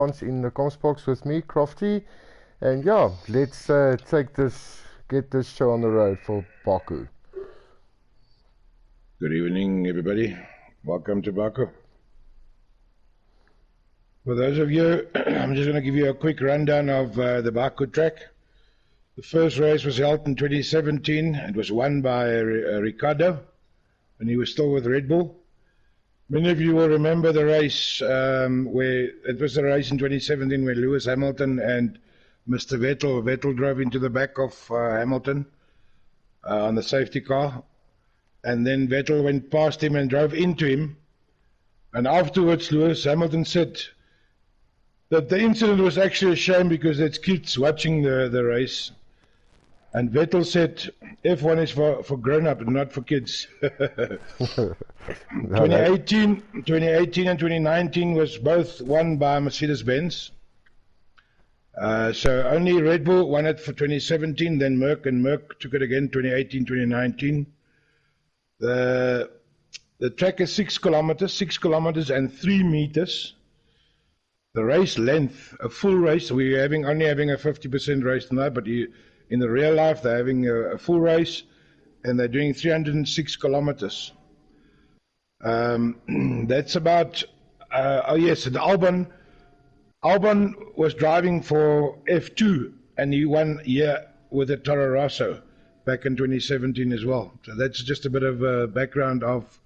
In the comms box with me, Crofty, and yeah, let's get this show on the road for Baku. Good evening, everybody. Welcome to Baku. For those of you, I'm just going to give you a quick rundown of the Baku track. The first race was held in 2017. It was won by Ricardo, and he was still with Red Bull. Many of you will remember the race where it was the race in 2017 where Lewis Hamilton and Mr. Vettel drove into the back of Hamilton on the safety car, and then Vettel went past him and drove into him. And afterwards, Lewis Hamilton said that the incident was actually a shame because there's kids watching the race. And Vettel said, F1 is for grown-up and not for kids. 2018 and 2019 was both won by Mercedes-Benz. So only Red Bull won it for 2017, then Merck took it again 2018, 2019. The track is 6 kilometers and 3 meters. The race length, a full race, we're only having a 50% race tonight, but in the real life, they're having a full race, and they're doing 306 kilometers. That's about, and Albon was driving for F2, and he won here with a Toro Rosso back in 2017 as well. So that's just a bit of a background of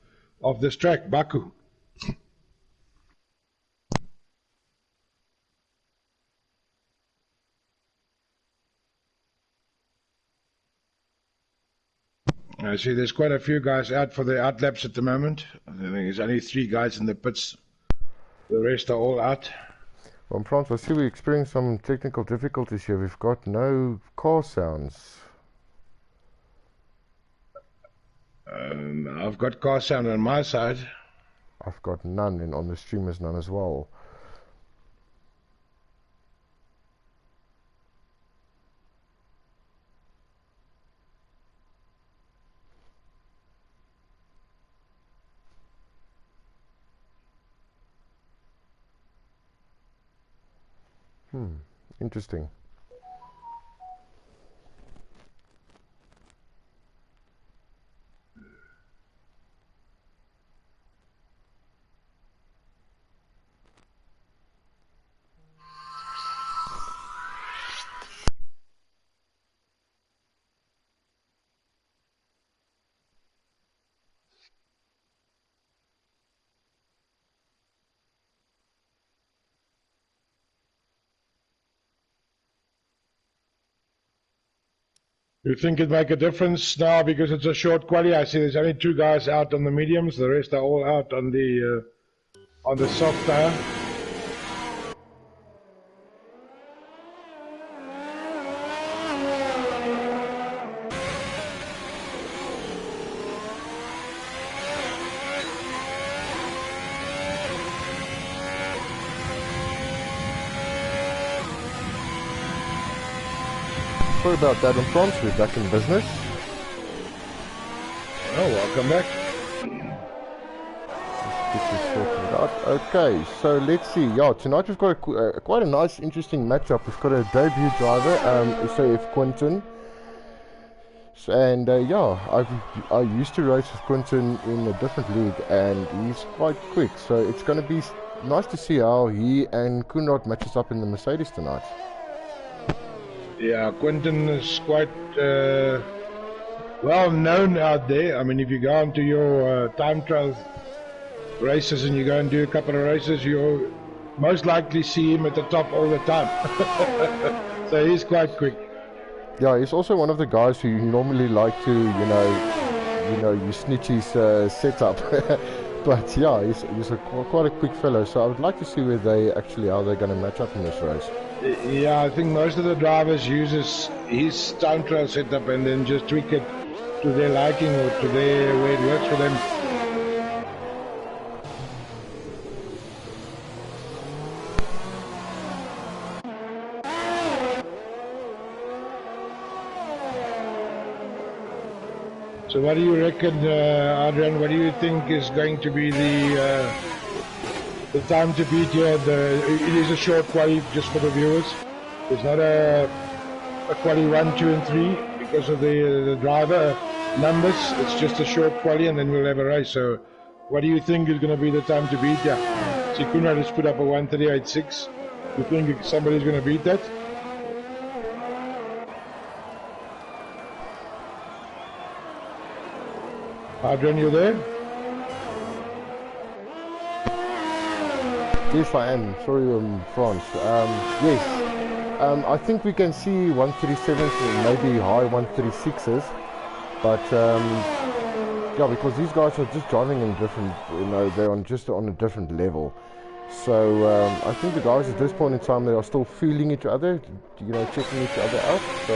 this track, Baku. I see there's quite a few guys out for the out laps at the moment. I think there's only 3 guys in the pits. The rest are all out. Well, Frans, I see we're experiencing some technical difficulties here. We've got no car sounds. I've got car sound on my side. I've got none, and on the stream is none as well. Interesting. You think it make a difference now because it's a short quali? I see there's only 2 guys out on the mediums. The rest are all out on the soft tire. Sorry about that, Frans. We're back in business. Oh, welcome back. Let's get this sorted out. Okay, so let's see. Yeah, tonight we've got quite a nice, interesting matchup. We've got a debut driver, SAF Quinton. And I used to race with Quinton in a different league, and he's quite quick. So it's going to be nice to see how he and Koenraad matches up in the Mercedes tonight. Yeah, Quinton is quite well known out there. I mean, if you go into your time trial races and you go and do a couple of races, you'll most likely see him at the top all the time. So he's quite quick. Yeah, he's also one of the guys who normally like to, you snitch his setup. But yeah, he's quite a quick fellow. So I would like to see how they're going to match up in this race. Yeah, I think most of the drivers uses his time trial setup and then just tweak it to their liking or to where it works for them. So what do you reckon, Adrian, what do you think is going to be the The time to beat here, it is a short quali just for the viewers. It's not a quali 1, 2 and 3 because of the driver numbers. It's just a short quali and then we'll have a race. So what do you think is going to be the time to beat? Yeah, see, Kunrad has put up a 1:38.6. You think somebody's going to beat that? Adrian, you there? Yes, I am. Sorry, France. Yes, I think we can see 137s and maybe high 136s, but yeah, because these guys are just driving in different, you know, they're just on a different level. So I think the guys at this point in time, they are still feeling each other, you know, checking each other out. So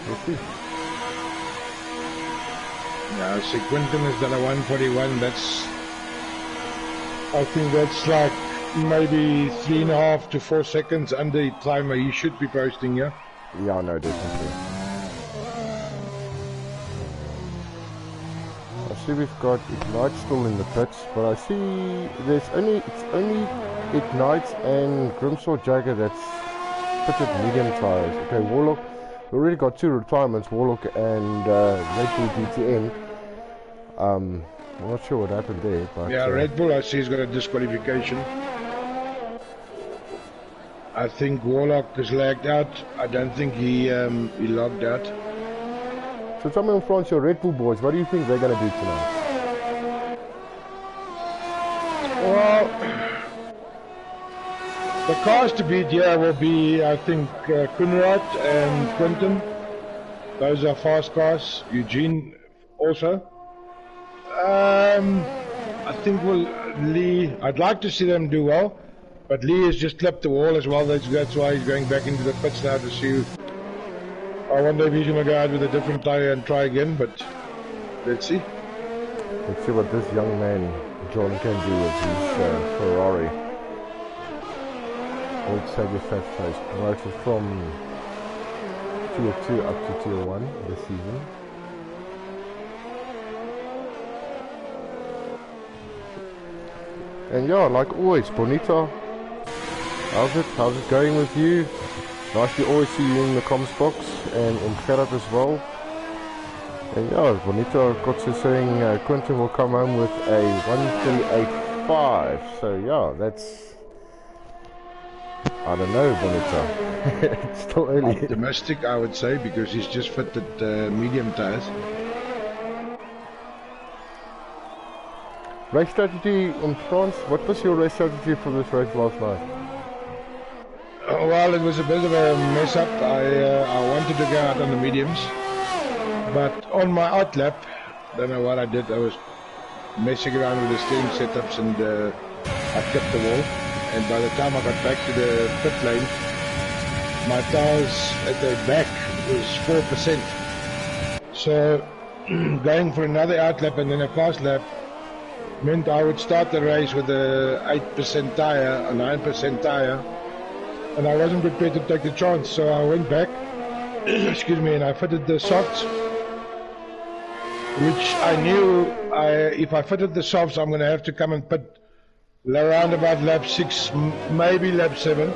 we'll see. Yeah, see, Quinton has done a 141. I think that's like maybe 3.5 to 4 seconds under the timer he should be posting, yeah? Yeah, no, definitely. I see we've got Ignite still in the pits, but I see it's only Ignite and Grimsaw Jagger that's pitted medium tires. Okay, Warlock, we already got 2 retirements, Warlock and Red Bull DTM. I'm not sure what happened there, but yeah, Red Bull I see he's got a disqualification. I think Warlock is lagged out. I don't think he logged out. So tell me in France, your Red Bull boys, what do you think they're going to do tonight? Well, the cars to beat here will be, I think, Kunrad and Quinton. Those are fast cars. Eugene also. I think Lee, I'd like to see them do well, but Lee has just clipped the wall as well. That's why he's going back into the pits now to see. I wonder if he's going to go out with a different tyre and try again, but let's see. Let's see what this young man, John, can do with his Ferrari. Old Saga Fat Face, promoted from Tier 2 up to Tier 1 this season. And yeah, like always, Bonita, how's it going with you? Nice to always see you in the comms box, and in Gerard as well. And yeah, Bonita got to saying Quinton will come home with a 138.5. So yeah, that's, I don't know, Bonita. It's still early. Optimistic, I would say, because he's just fitted medium tires. Race strategy in France, what was your race strategy for this race last night? Well, it was a bit of a mess up. I wanted to go out on the mediums, but on my out lap, don't know what I did. I was messing around with the steering setups and I tipped the wall. And by the time I got back to the pit lane, my tires at the back was 4%. So going for another out lap and then a fast lap meant I would start the race with a 8% tire, a 9% tire, and I wasn't prepared to take the chance, so I went back, excuse me, and I fitted the softs, which I knew if I fitted the softs, I'm going to have to come and pit around about lap 6, maybe lap 7.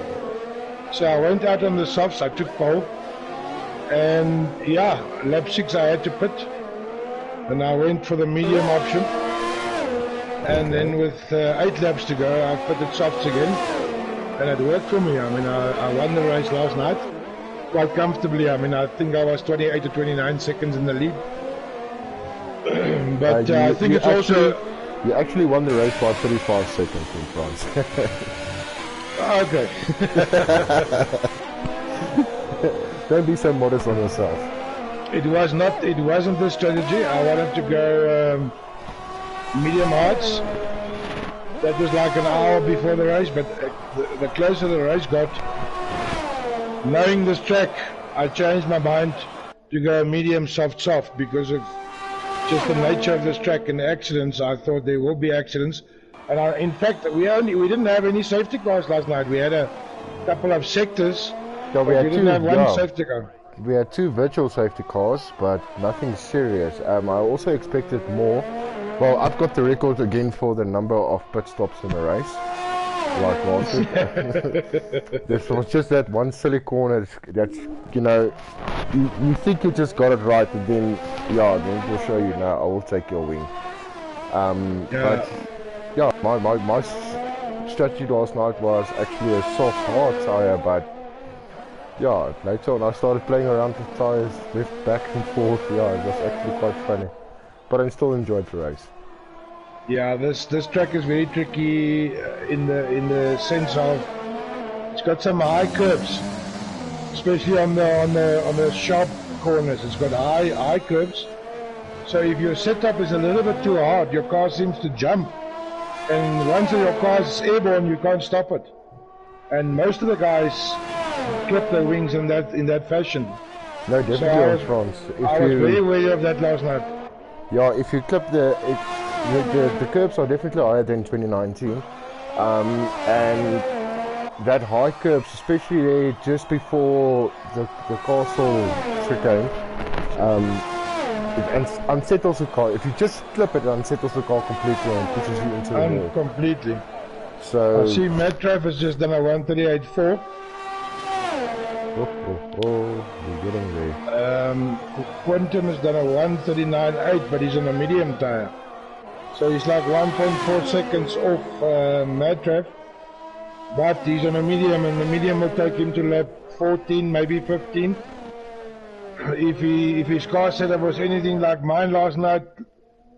So I went out on the softs, I took pole, and yeah, lap 6 I had to pit, and I went for the medium option. And then with 8 laps to go, I fitted softs again, and it worked for me. I mean, I won the race last night quite comfortably. I mean, I think I was 28 to 29 seconds in the lead. But I think it's also... You actually won the race by 35 seconds in France. Okay. Don't be so modest on yourself. It wasn't the strategy. I wanted to go... medium hards. That was like an hour before the race, but the closer the race got, knowing this track, I changed my mind to go medium soft because of just the nature of this track and the accidents. I thought there will be accidents, and in fact we didn't have any safety cars last night. We had a couple of sectors, yeah, but we didn't have one safety car. We had 2 virtual safety cars, but nothing serious. I also expected more. Well, I've got the record again for the number of pit stops in a race. Like last week. There was just that one silly corner that's, you know, you think you just got it right, and then, yeah, then it will show you, no, I will take your wing. But, yeah, my strategy last night was actually a soft, hard tyre, but, yeah, later on I started playing around with tyres, left, back and forth, yeah, it was actually quite funny. But I still enjoyed the race. Yeah, this track is very tricky in the sense of it's got some high curves, especially on the sharp corners. It's got high curves. So if your setup is a little bit too hard, your car seems to jump, and once your car is airborne, you can't stop it. And most of the guys clip their wings in that fashion. No, definitely on France. I was very aware of that last night. Yeah, if you clip the curbs are definitely higher than 2019, and that high curbs, especially there just before the castle chicane, it unsettles the car. If you just clip it, it unsettles the car completely and pushes you into the wall. Completely. So I see Matraf has just done a 138.4. Oh, we're getting there. Quentin has done a 139.8, but he's on a medium tyre. So he's like 1.4 seconds off Matraf. But he's on a medium, and the medium will take him to lap 14, maybe 15. If his car setup was anything like mine last night,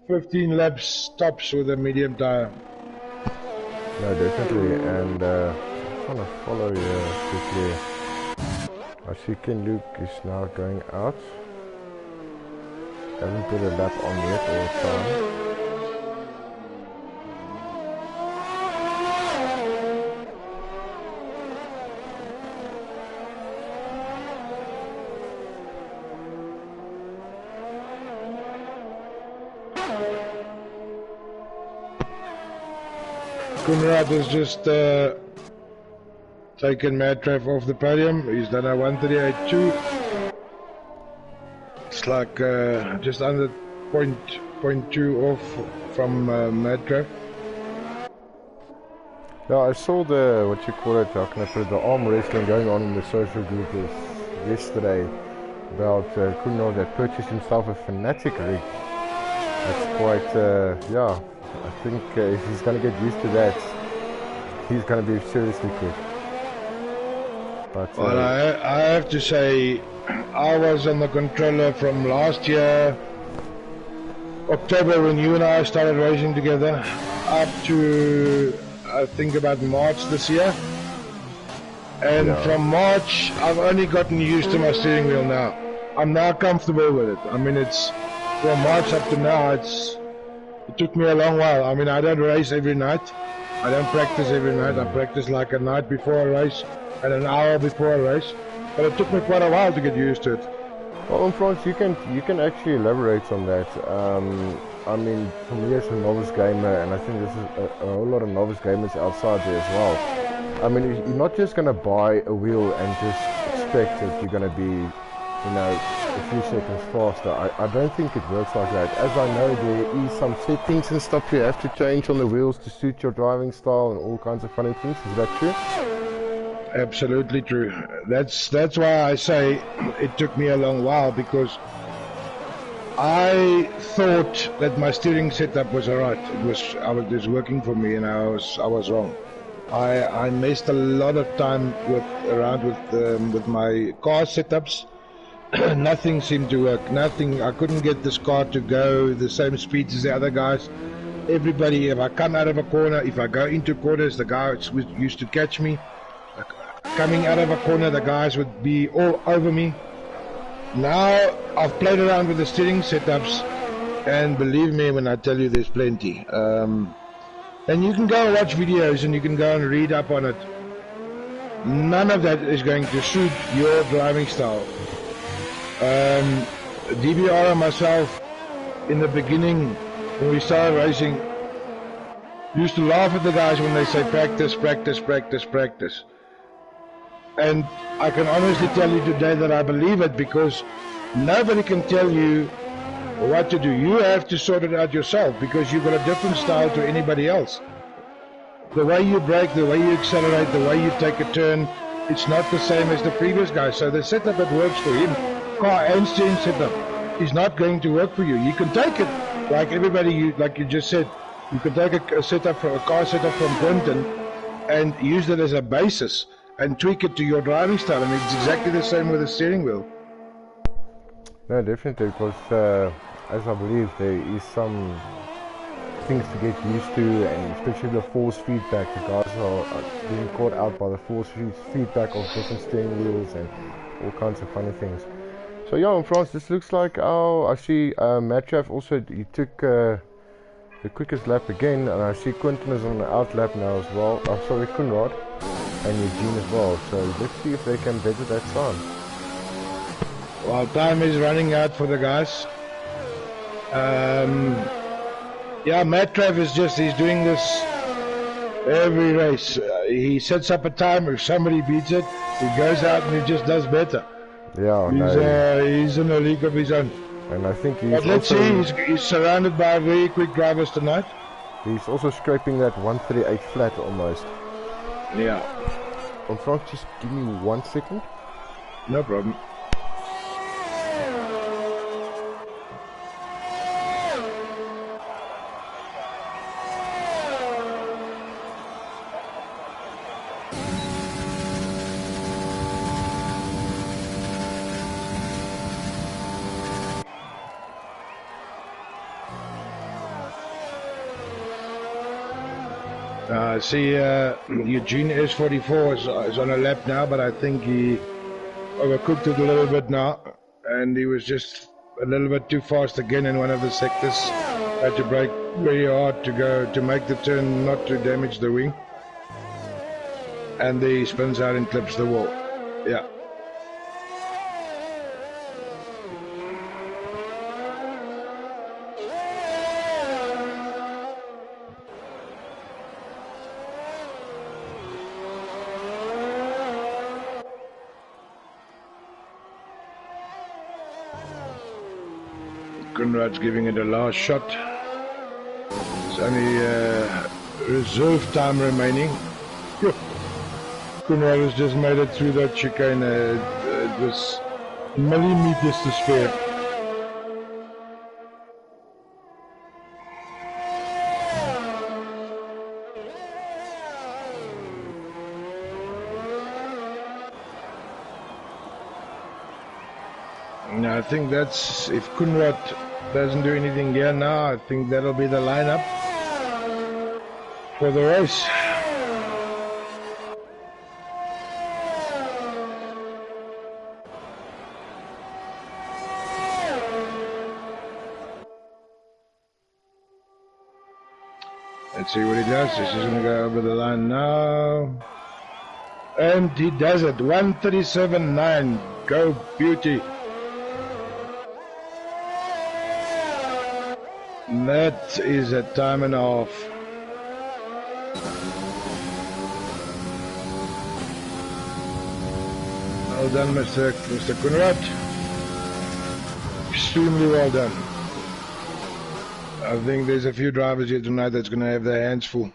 15 laps tops with a medium tyre. No, definitely. And I'm trying to follow you quickly. I see Ken Luke is now going out. Haven't put a lap on yet or a time. Kunrad has just taken Matraf off the podium. He's done a 138.2. It's like just under 0.2 off from Matraf. Yeah, I saw the, what you call it, how can I put it, the arm wrestling going on in the social group yesterday about Kunrad that purchased himself a Fanatic rig. That's quite, yeah, I think if he's going to get used to that, he's going to be seriously quick. But, well, I have to say, I was on the controller from last year, October, when you and I started racing together, up to, I think, about March this year. And yeah, from March, I've only gotten used to my steering wheel now. I'm now comfortable with it. I mean, it's, from March up to now, it took me a long while. I mean, I don't race every night. I don't practice every night. I practice like a night before a race and an hour before a race. But it took me quite a while to get used to it. Well, in France, you can actually elaborate on that. I mean, for me as a novice gamer, and I think this is a whole lot of novice gamers outside there as well. I mean, you're not just going to buy a wheel and just expect that you're going to be, you know, a few seconds faster. I don't think it works like that. As I know, there is some settings and stuff you have to change on the wheels to suit your driving style and all kinds of funny things. Is that true? Absolutely true. That's why I say it took me a long while, because I thought that my steering setup was alright. It was working for me, and I was wrong. I messed a lot of time around with my car setups. Nothing seemed to work. Nothing. I couldn't get this car to go the same speed as the other guys. Everybody, if I come out of a corner, if I go into corners, the guys used to catch me. Coming out of a corner, the guys would be all over me. Now I've played around with the steering setups, and believe me when I tell you, there's plenty. And you can go and watch videos, and you can go and read up on it. None of that is going to suit your driving style. DBR and myself, in the beginning, when we started racing, used to laugh at the guys when they say practice, practice, practice, practice. And I can honestly tell you today that I believe it, because nobody can tell you what to do. You have to sort it out yourself because you've got a different style to anybody else. The way you brake, the way you accelerate, the way you take a turn, it's not the same as the previous guy. So the setup that works for him, car and steering setup, is not going to work for you. You can take it, like everybody, like you just said, you can take a setup from a car setup from Quentin and use that as a basis and tweak it to your driving style, and it's exactly the same with the steering wheel. No, definitely, because as I believe there is some things to get used to, and especially the force feedback. The guys are being caught out by the force feedback of different steering wheels and all kinds of funny things. So yeah, in France, this looks like I see Matchaf also, he took the quickest lap again, and I see Quentin is on the out lap now as well. I'm sorry, Kunrad and Eugene as well. So let's see if they can better that time. Well, time is running out for the guys. Yeah, Matt Travis he's doing this every race. He sets up a time, if somebody beats it, he goes out and he just does better. Yeah, he's in a league of his own. And I think he's but let's see, he's surrounded by very quick drivers tonight. He's also scraping that 138 flat almost. Yeah. Frank, just give me 1 second. No problem. See, Eugene S44 is on a lap now, but I think he overcooked it a little bit now, and he was just a little bit too fast again in one of the sectors. Had to brake very hard to make the turn, not to damage the wing, and he spins out and clips the wall. Yeah. Conrad's giving it a last shot. There's only reserve time remaining. Conrad has just made it through that chicane. It was millimeters to spare. Now I think that's, if Conrad doesn't do anything here now, I think that'll be the lineup for the race. Let's see what he does. He's just going to go over the line now. And he does it. 1:37.9. Go beauty. That is a time and a half. Well done, Mr. Conrad. Extremely well done. I think there's a few drivers here tonight that's going to have their hands full.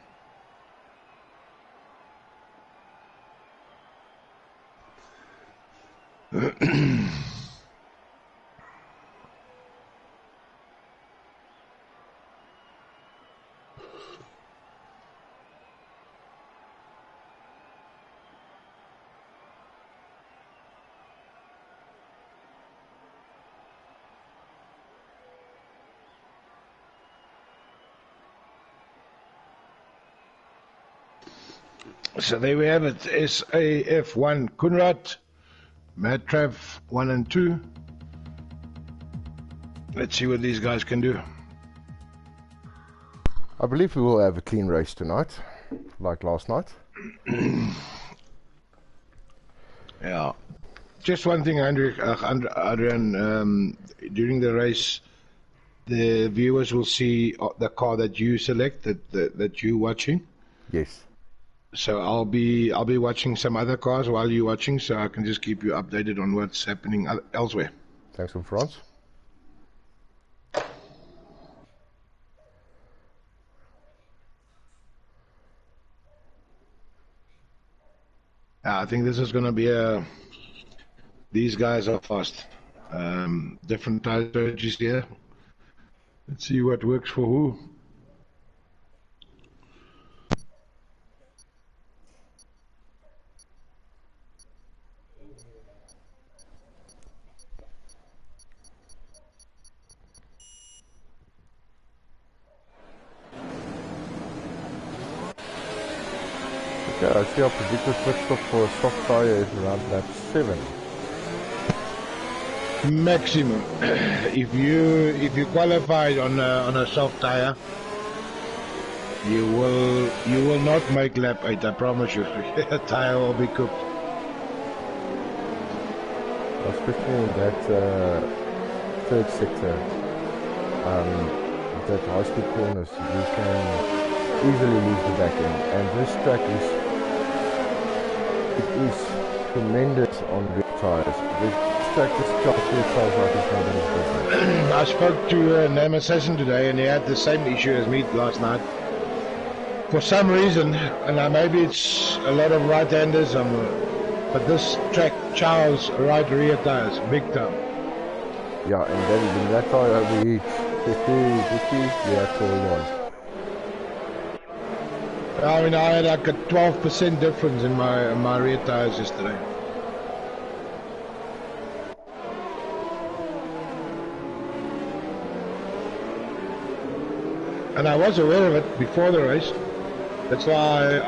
So there we have it, SAF1 Conrad, Matrav 1 and 2. Let's see what these guys can do. I believe we will have a clean race tonight, like last night. Yeah. Just one thing, Adrian, during the race, the viewers will see the car that you select, that you're watching. Yes. So I'll be watching some other cars while you're watching, so I can just keep you updated on what's happening elsewhere. Thanks from France. I think this is going to be a... These guys are fast. Different tire strategies here. Let's see what works for who. Okay, I see our predicted pit stop for a soft tyre is around lap 7. Maximum. If you qualified on a soft tire, you will not make lap 8. I promise you. The tire will be cooked. Especially in that third sector, that high speed corners, you can easily lose the back end. And this track is tremendous on rear tires. I spoke to Name Assassin today, and he had the same issue as me last night. For some reason, and maybe it's a lot of right-handers, but this track chows right rear tires, big time. Yeah, and then when that tire overheats, you have to hold on. I mean, I had like a 12% difference in my rear tires yesterday. And I was aware of it before the race. That's why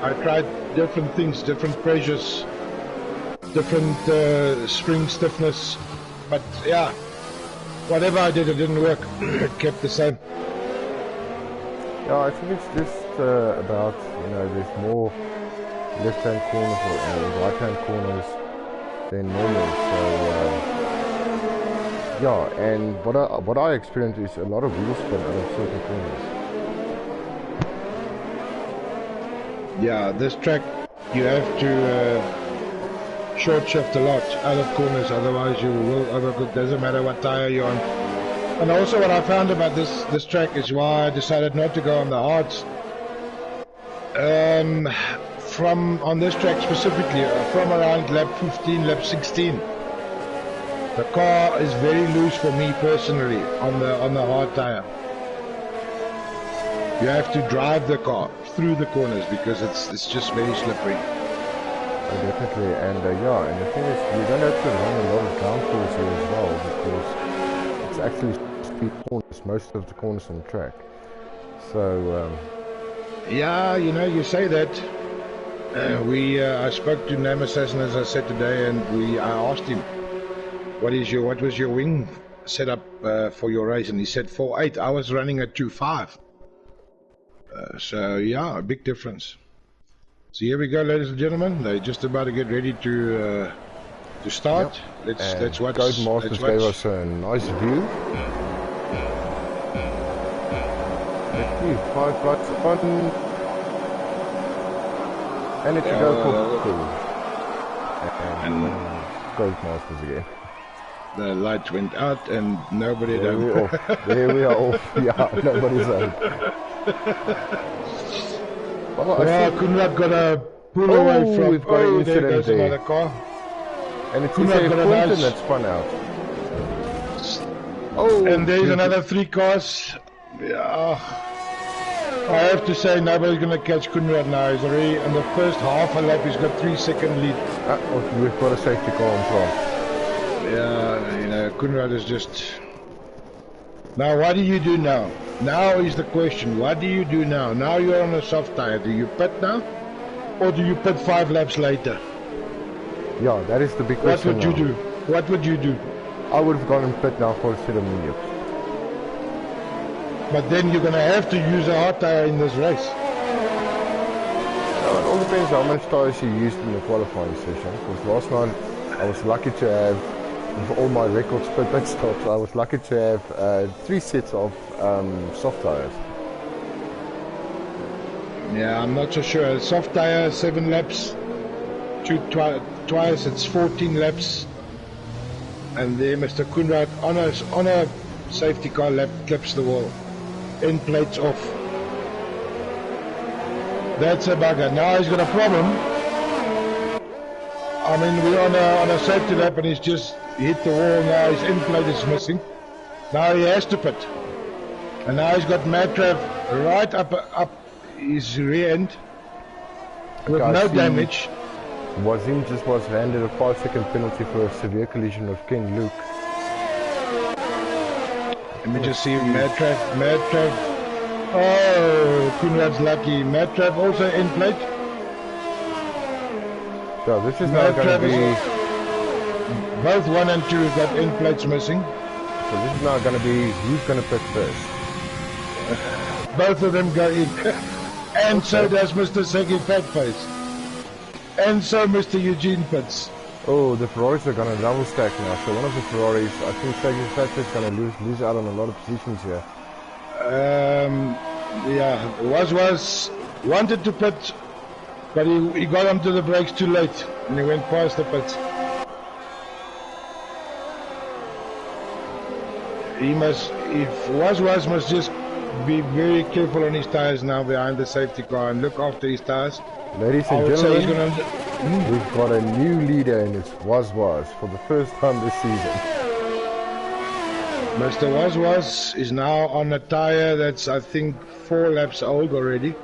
I tried different things, different pressures, different spring stiffness. But yeah, whatever I did, it didn't work. It kept the same. Yeah, I think it's just about, there's more left-hand corners and right-hand corners than normal. So yeah, and what I experienced is a lot of wheel spin out of certain corners. Yeah, this track you have to short shift a lot out of corners, otherwise you will overcook. Doesn't matter what tire you're on. And also what I found about this track is why I decided not to go on the hards. On this track specifically, from around lap 15, lap 16. The car is very loose for me personally on the hard tire. You have to drive the car through the corners because it's just very slippery. Oh, definitely, and yeah, and the thing is, you don't have to run a lot of downforce here as well because it's actually speed corners, most of the corners on the track. So yeah, you say that. I spoke to Name Assassin as I said today, and I asked him, what was your wing setup for your race? And he said 4.8. I was running at 2.5. So yeah, a big difference. So here we go, ladies and gentlemen. They're just about to get ready to start. Yep. Let's watch. Codemasters gave us a nice view. Let's see, 5 lights on, and it should go for cool. And Codemasters again. The light went out and nobody there we are off. Yeah, nobody's out. Well, Kunrad got a pull away from. We've got an incident there. Another car. And it's a Quinton that's spun out. Oh, and there's another 3 cars. Yeah. I have to say nobody's going to catch Kunrad now. He's already in the first half a lap. He's got 3-second lead. We've got a safety car in front. Yeah, Kunrad is just... Now, what do you do now? Now is the question. What do you do now? Now you're on a soft tire. Do you pit now? Or do you pit 5 laps later? Yeah, that is the big question. What would you do? What would you do? I would have gone and pit now for a set of mediums. But then you're going to have to use a hard tire in this race. It all depends how much tires you used in the qualifying session. Because last night I was lucky to have, with all my records per pit stops, I was lucky to have 3 sets of soft tires. Yeah, I'm not so sure. Soft tire, 7 laps. Twice, it's 14 laps. And there Mr. Kunrad on a safety car lap clips the wall. End plates off. That's a bugger. Now he's got a problem. I mean, we're on a safety lap and he's just hit the wall now. His end plate is missing. Now he has to pit. And now he's got Matrav right up his rear end with no damage. Wazim just was handed a 5-second penalty for a severe collision with King Luke. Let me just see Matrav. Oh, Kunrad's lucky. Matrav also end plate. So this is now going to be... Both 1 and 2 have got end plates missing. So this is now going to be who's going to pit first. Both of them go in. And so does Mr. Seki Fatface. And so Mr. Eugene pits. Oh, the Ferraris are going to double stack now. So one of the Ferraris, I think Seki Fatface is going to lose out on a lot of positions here. Yeah, was wanted to pit, but he got onto the brakes too late and he went past the pit. He must, if was must just be very careful on his tires now behind the safety car and look after his tires. Ladies and gentlemen, we've got a new leader and it's Was for the first time this season. Mr. Was is now on a tire that's I think 4 laps old already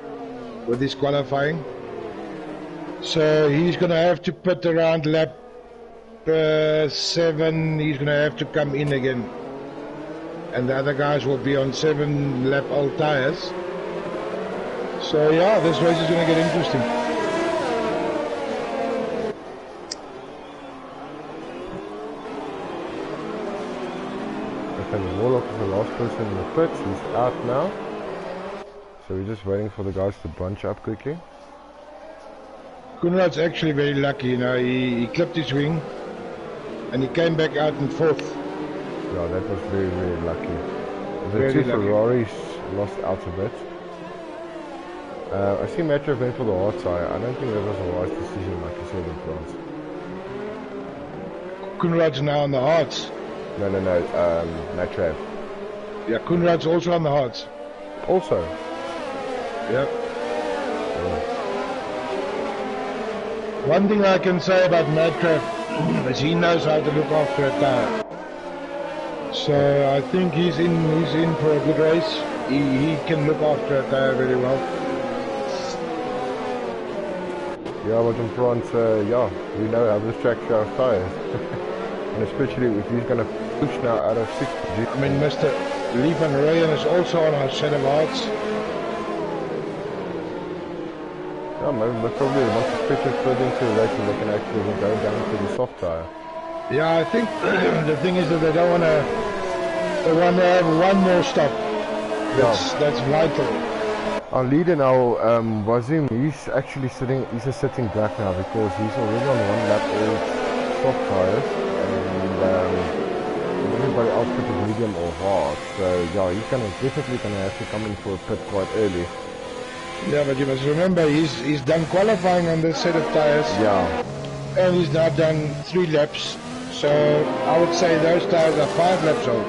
with his qualifying. So he's going to have to pit around lap 7, he's going to have to come in again. And the other guys will be on 7 lap old tires. So yeah, this race is going to get interesting. Okay, the Warlock is the last person in the pits, he's out now. So we're just waiting for the guys to bunch up quickly. Kunrad's actually very lucky, you know, he clipped his wing and he came back out in 4th. Yeah, that was very, very lucky. The 2 Ferraris lost out a bit. I see Matrav went for the hard tire. I don't think that was a wise decision, like you said in France. Kunrad's now on the hards. No, Matrav. Yeah, Kunrad's also on the hards. Also? Yep. Oh. One thing I can say about Matrav is he knows how to look after a tire. So I think he's in for a good race. He can look after a tire very well. Yeah, but in France, yeah, we know how this track shows tires. And especially if he's going to push now out of 6. I mean, Mr. Lee van Rooyen is also on our set of hearts. Yeah, maybe probably once the stretch is further into the race, they can actually go down to the soft tire. Yeah, I think the thing is that they don't want to. They want to have one more stop. That's vital. Our leader now, Wazim, he's actually he's a sitting back now because he's already on 1 lap old soft tires, and everybody else put it medium or hard. So yeah, he's definitely gonna have to come in for a pit quite early. Yeah, but you must remember he's done qualifying on this set of tires. Yeah. And he's now done 3 laps. So I would say those tires are 5 laps old.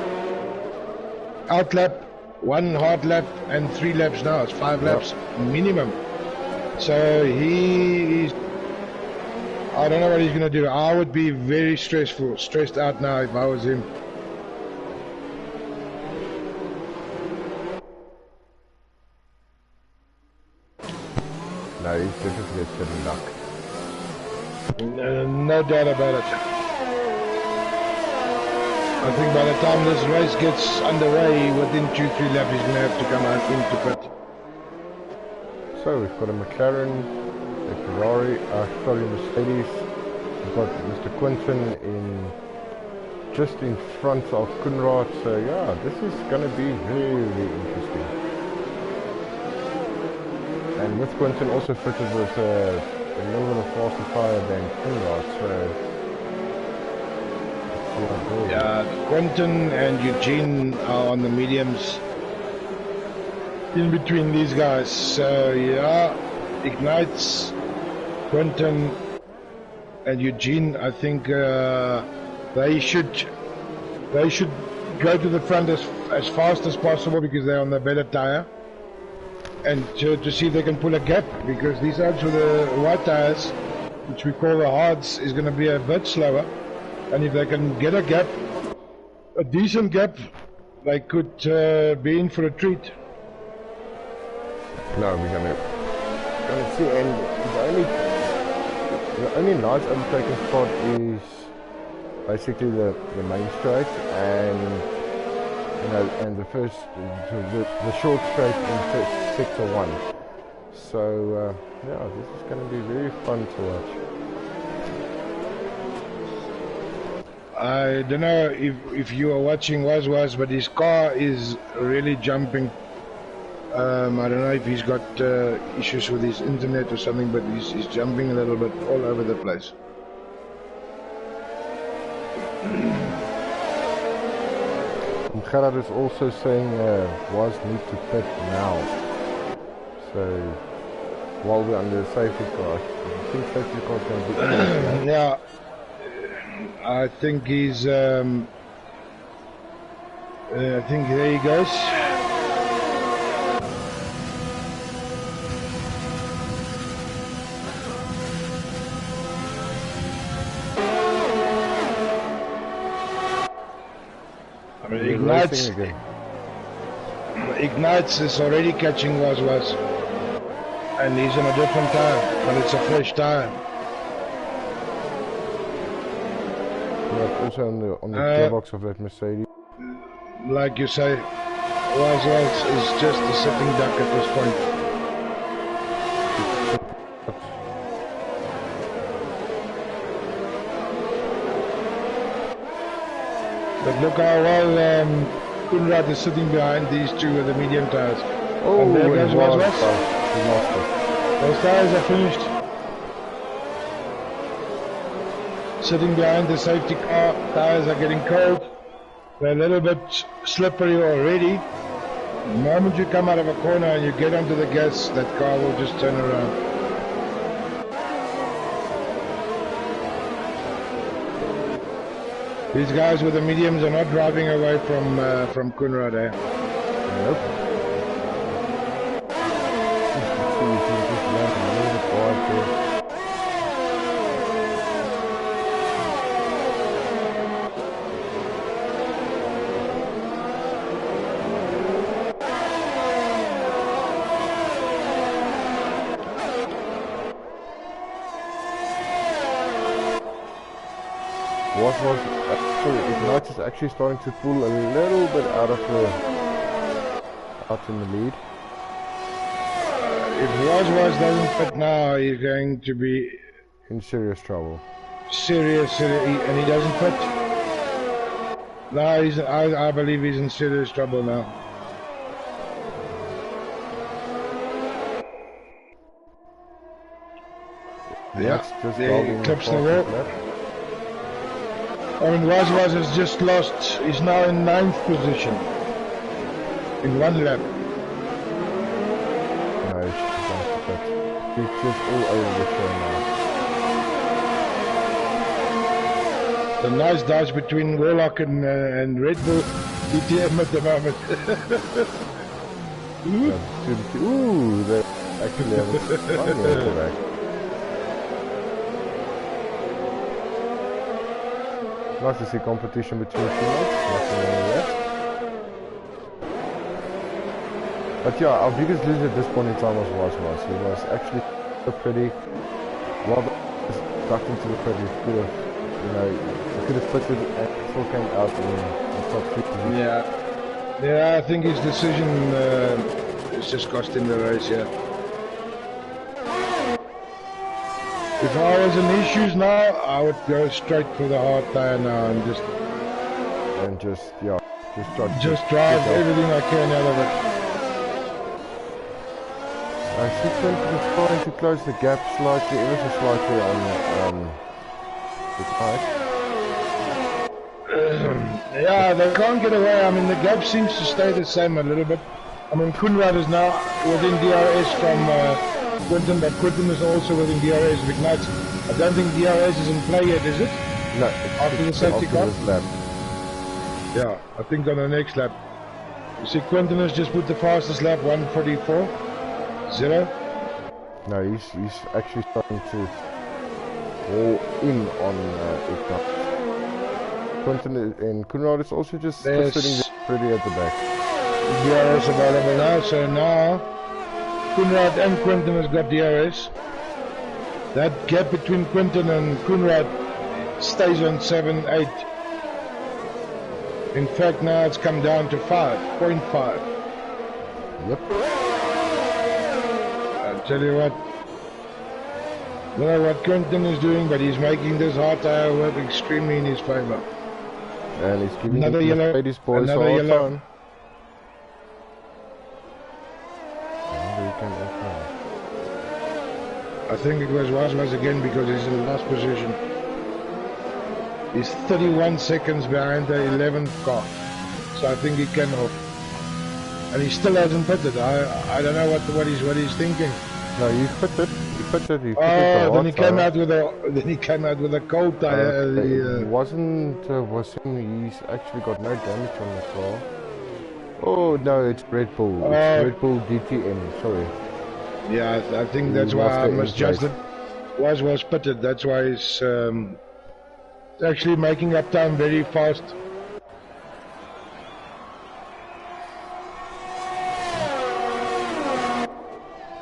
Out lap, 1 hard lap, and 3 laps now. It's 5 laps minimum. So he's... I don't know what he's going to do. I would be very stressed out now if I was him. No, he's definitely a bit of luck. No doubt about it. I think by the time this race gets underway, within 2-3 laps, he's going to have to come out into pit. So we've got a McLaren, a Ferrari, sorry, Mercedes. We've got Mr. Quinton just in front of Kunrad. So yeah, this is going to be very, very interesting. And with Quinton also fitted with a little bit of faster tire than Kunrad, so... Yeah, Quentin and Eugene are on the mediums in between these guys. So yeah, Ignites, Quentin and Eugene, I think they should go to the front as fast as possible because they're on the better tire. and to see if they can pull a gap, because these ones with the white tires, which we call the hards, is going to be a bit slower, and if they can get a gap, a decent gap, they could be in for a treat. No, we're gonna see, and the only nice overtaking spot is basically the main straight, and you know, and the first the short straight in sector 1. So yeah, this is going to be very fun to watch. I don't know if you are watching Was, but his car is really jumping. I don't know if he's got issues with his internet or something, but he's jumping a little bit all over the place. Gerard is also saying Was need to pit now. So while we're under the safety car, I think safety car is going to be in. Yeah, I think he's. I think there he goes. Ignites is already catching Was, and he's on a different tire, but it's a fresh tire. Yeah, also on the gearbox of that Mercedes. Like you say, Was is just a sitting duck at this point. But look how well Kunrad is sitting behind these two with the medium tires. Oh, and there goes Was. Those tires are finished. Sitting behind the safety car, tires are getting cold. They're a little bit slippery already. The moment you come out of a corner and you get onto the gas, that car will just turn around. These guys with the mediums are not driving away from Kunrad, eh? Nope. Ignite is actually starting to pull a little bit out in the lead. If Was doesn't fit now, he's going to be in serious trouble. And he doesn't fit. No, I believe he's in serious trouble now. Yeah, he clips the wall. I mean, Was has just lost. He's now in 9th position in 1 lap. No, he's just all over the show now. The nice dodge between Warlock and Red Bull DTM at the moment. Ooh, they actually have a fun on the back. Nice to see competition between teammates, nothing wrong with that. But yeah, our biggest loser at this point in time was. He was actually pretty well ducked into the credit. He could have fitted and still came out in top 3. Yeah, I think his decision is just cost him the race, yeah. If I was in issues now, I would go straight for the hard tire now and just drive everything I can out of it. I see Quentin is trying to close the gap slightly, ever so slightly on the side. Yeah, they can't get away. I mean, the gap seems to stay the same a little bit. I mean, Kunrad is now within DRS from Quentin, but Quentin is also within DRS of Ignite. I don't think DRS is in play yet, is it? No, after the safety car. Lap. Yeah, I think on the next lap. You see, Quentin has just put the fastest lap, 1:44. 0? No, he's actually starting to haul in on it now. Quentin and Kunrad is also just sitting there pretty at the back. DRS available now, so now Kunrad and Quentin has got DRS. That gap between Quentin and Kunrad stays on 7.8. In fact, now it's come down to 5.5. Yep. I'll tell you what, I don't know what Quentin is doing, but he's making this hard tire work extremely in his favor. And he's giving Another the yellow, Mercedes boys a another hard yellow. time. I think it was Waswas again because he's in the last position. He's 31 seconds behind the 11th car, so I think he can off. And he still hasn't pitted. I don't know what he's thinking. No, he fitted. He fitted. He fitted then he came out with a cold tire. It wasn't Wasim. He's actually got no damage on the car. Oh no, it's Red Bull. It's Red Bull DTM. Sorry. Yeah, I think that's why I misjudged. Was pitted. That's why he's actually making up time very fast.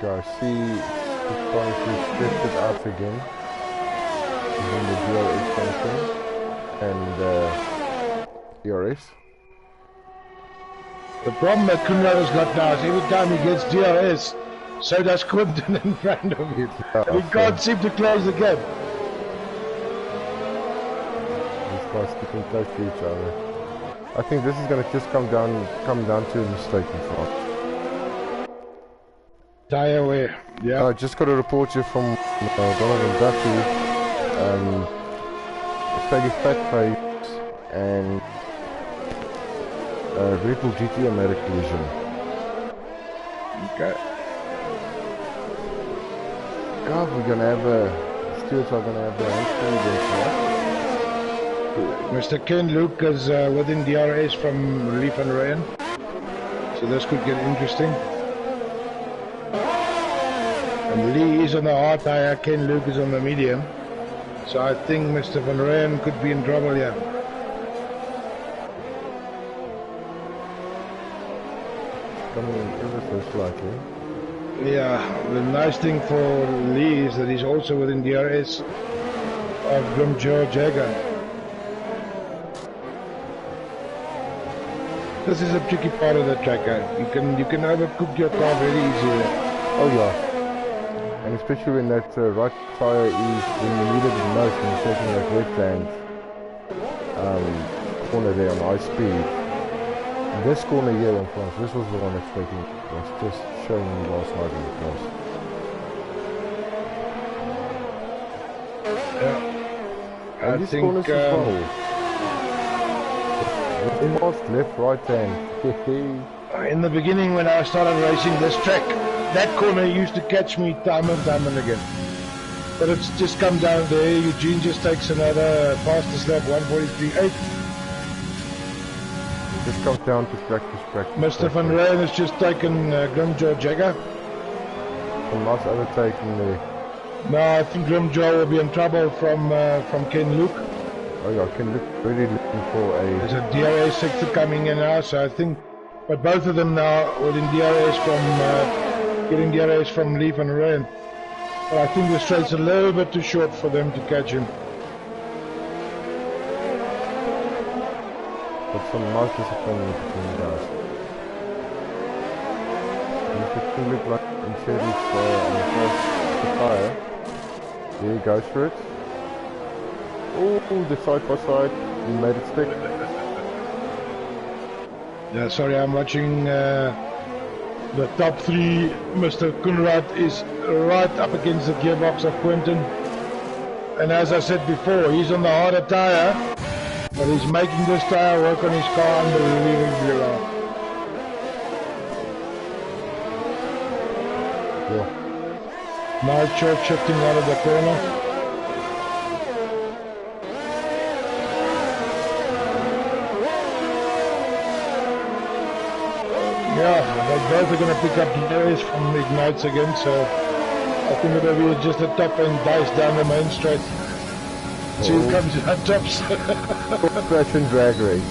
Guys, see, he's trying to stretch it out again. He's in the DRS function and DRS. The problem that Kunrad has got now is every time he gets DRS, so does Quentin in front of him. He can't seem to close the gap. These guys sticking close to each other. I think this is going to just come down to a mistake in front. Tire wear, yeah. I just got a report here from Donovan Baku. Fairly fat face and Red Bull GTM had a collision. Okay. God, we're gonna have Stewards are gonna have their hands full against Mr. Ken Luke is within DRS from Leaf and Ryan, so this could get interesting. And Lee is on the hard tire, Ken Luke is on the medium, so I think Mr. Van Ryan could be in trouble here. coming in ever so slightly. Yeah, the nice thing for Lee is that he's also within DRS of Grimjaw Jagger. This is a tricky part of the track. You can overcook your car very easily. Oh yeah. And especially when that right tire is when you need it the most, when you're taking that left hand corner there on high speed. This corner here in France, this was the one that's making, was just showing me last night in the class. Yeah. And these corners as well. Fast left, right hand. In the beginning when I started racing this track, that corner used to catch me time and time and again. But it's just come down there. Eugene just takes another fastest lap, 1:43.8. Just comes down to practice. Mr. Van Rijn has just taken Grimjaw Jagger. Some nice overtaking there. No, I think Grimjaw will be in trouble from Ken Luke. Oh yeah, Ken Luke really looking for a... There's a DRS sector coming in now, so I think... But both of them now within DRS from... getting DRS from Lee Van Rijn. But I think the straight's a little bit too short for them to catch him. But some nice discipline between the guys. Mr. Ken Luke like inserted on the first tire. There he goes for it. Oh, the side by side, he made it stick. Yeah, sorry, I'm watching the top three. Mr. Kunrad is right up against the gearbox of Quentin. And as I said before, he's on the harder tire, but he's making this tire work on his car unbelievably well. Yeah. Now short shifting out of the corner. Yeah, they both are going to pick up DRS from Ignites again, so I think it'll be just a top end dice down the main straight. See who comes out tops. Fashion drag race.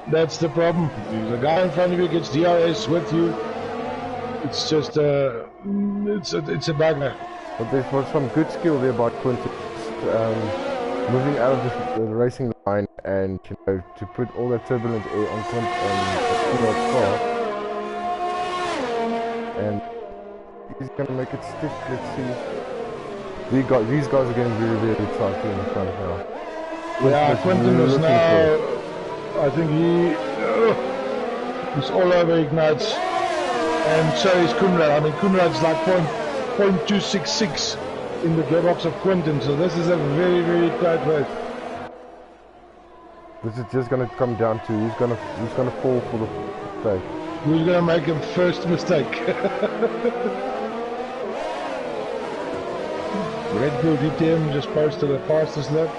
That's the problem. If the guy in front of you gets DRS with you, it's just it's a bugger. But there was some good skill there by Quinton, moving out of the racing line and to put all that turbulent air on Quinton's car. And he's gonna make it stick. Let's see. These guys are getting very, very exciting in the front now. Yeah, Quinton is now. I think he's all over Ignites, and so is Kunrad. I mean, Kunrad's like 0.266 in the gearbox of Quinton, so this is a very, very tight race. This is just gonna come down to who's gonna fall for the mistake. Who's gonna make a first mistake? Red Bull DTM just posted the fastest lap.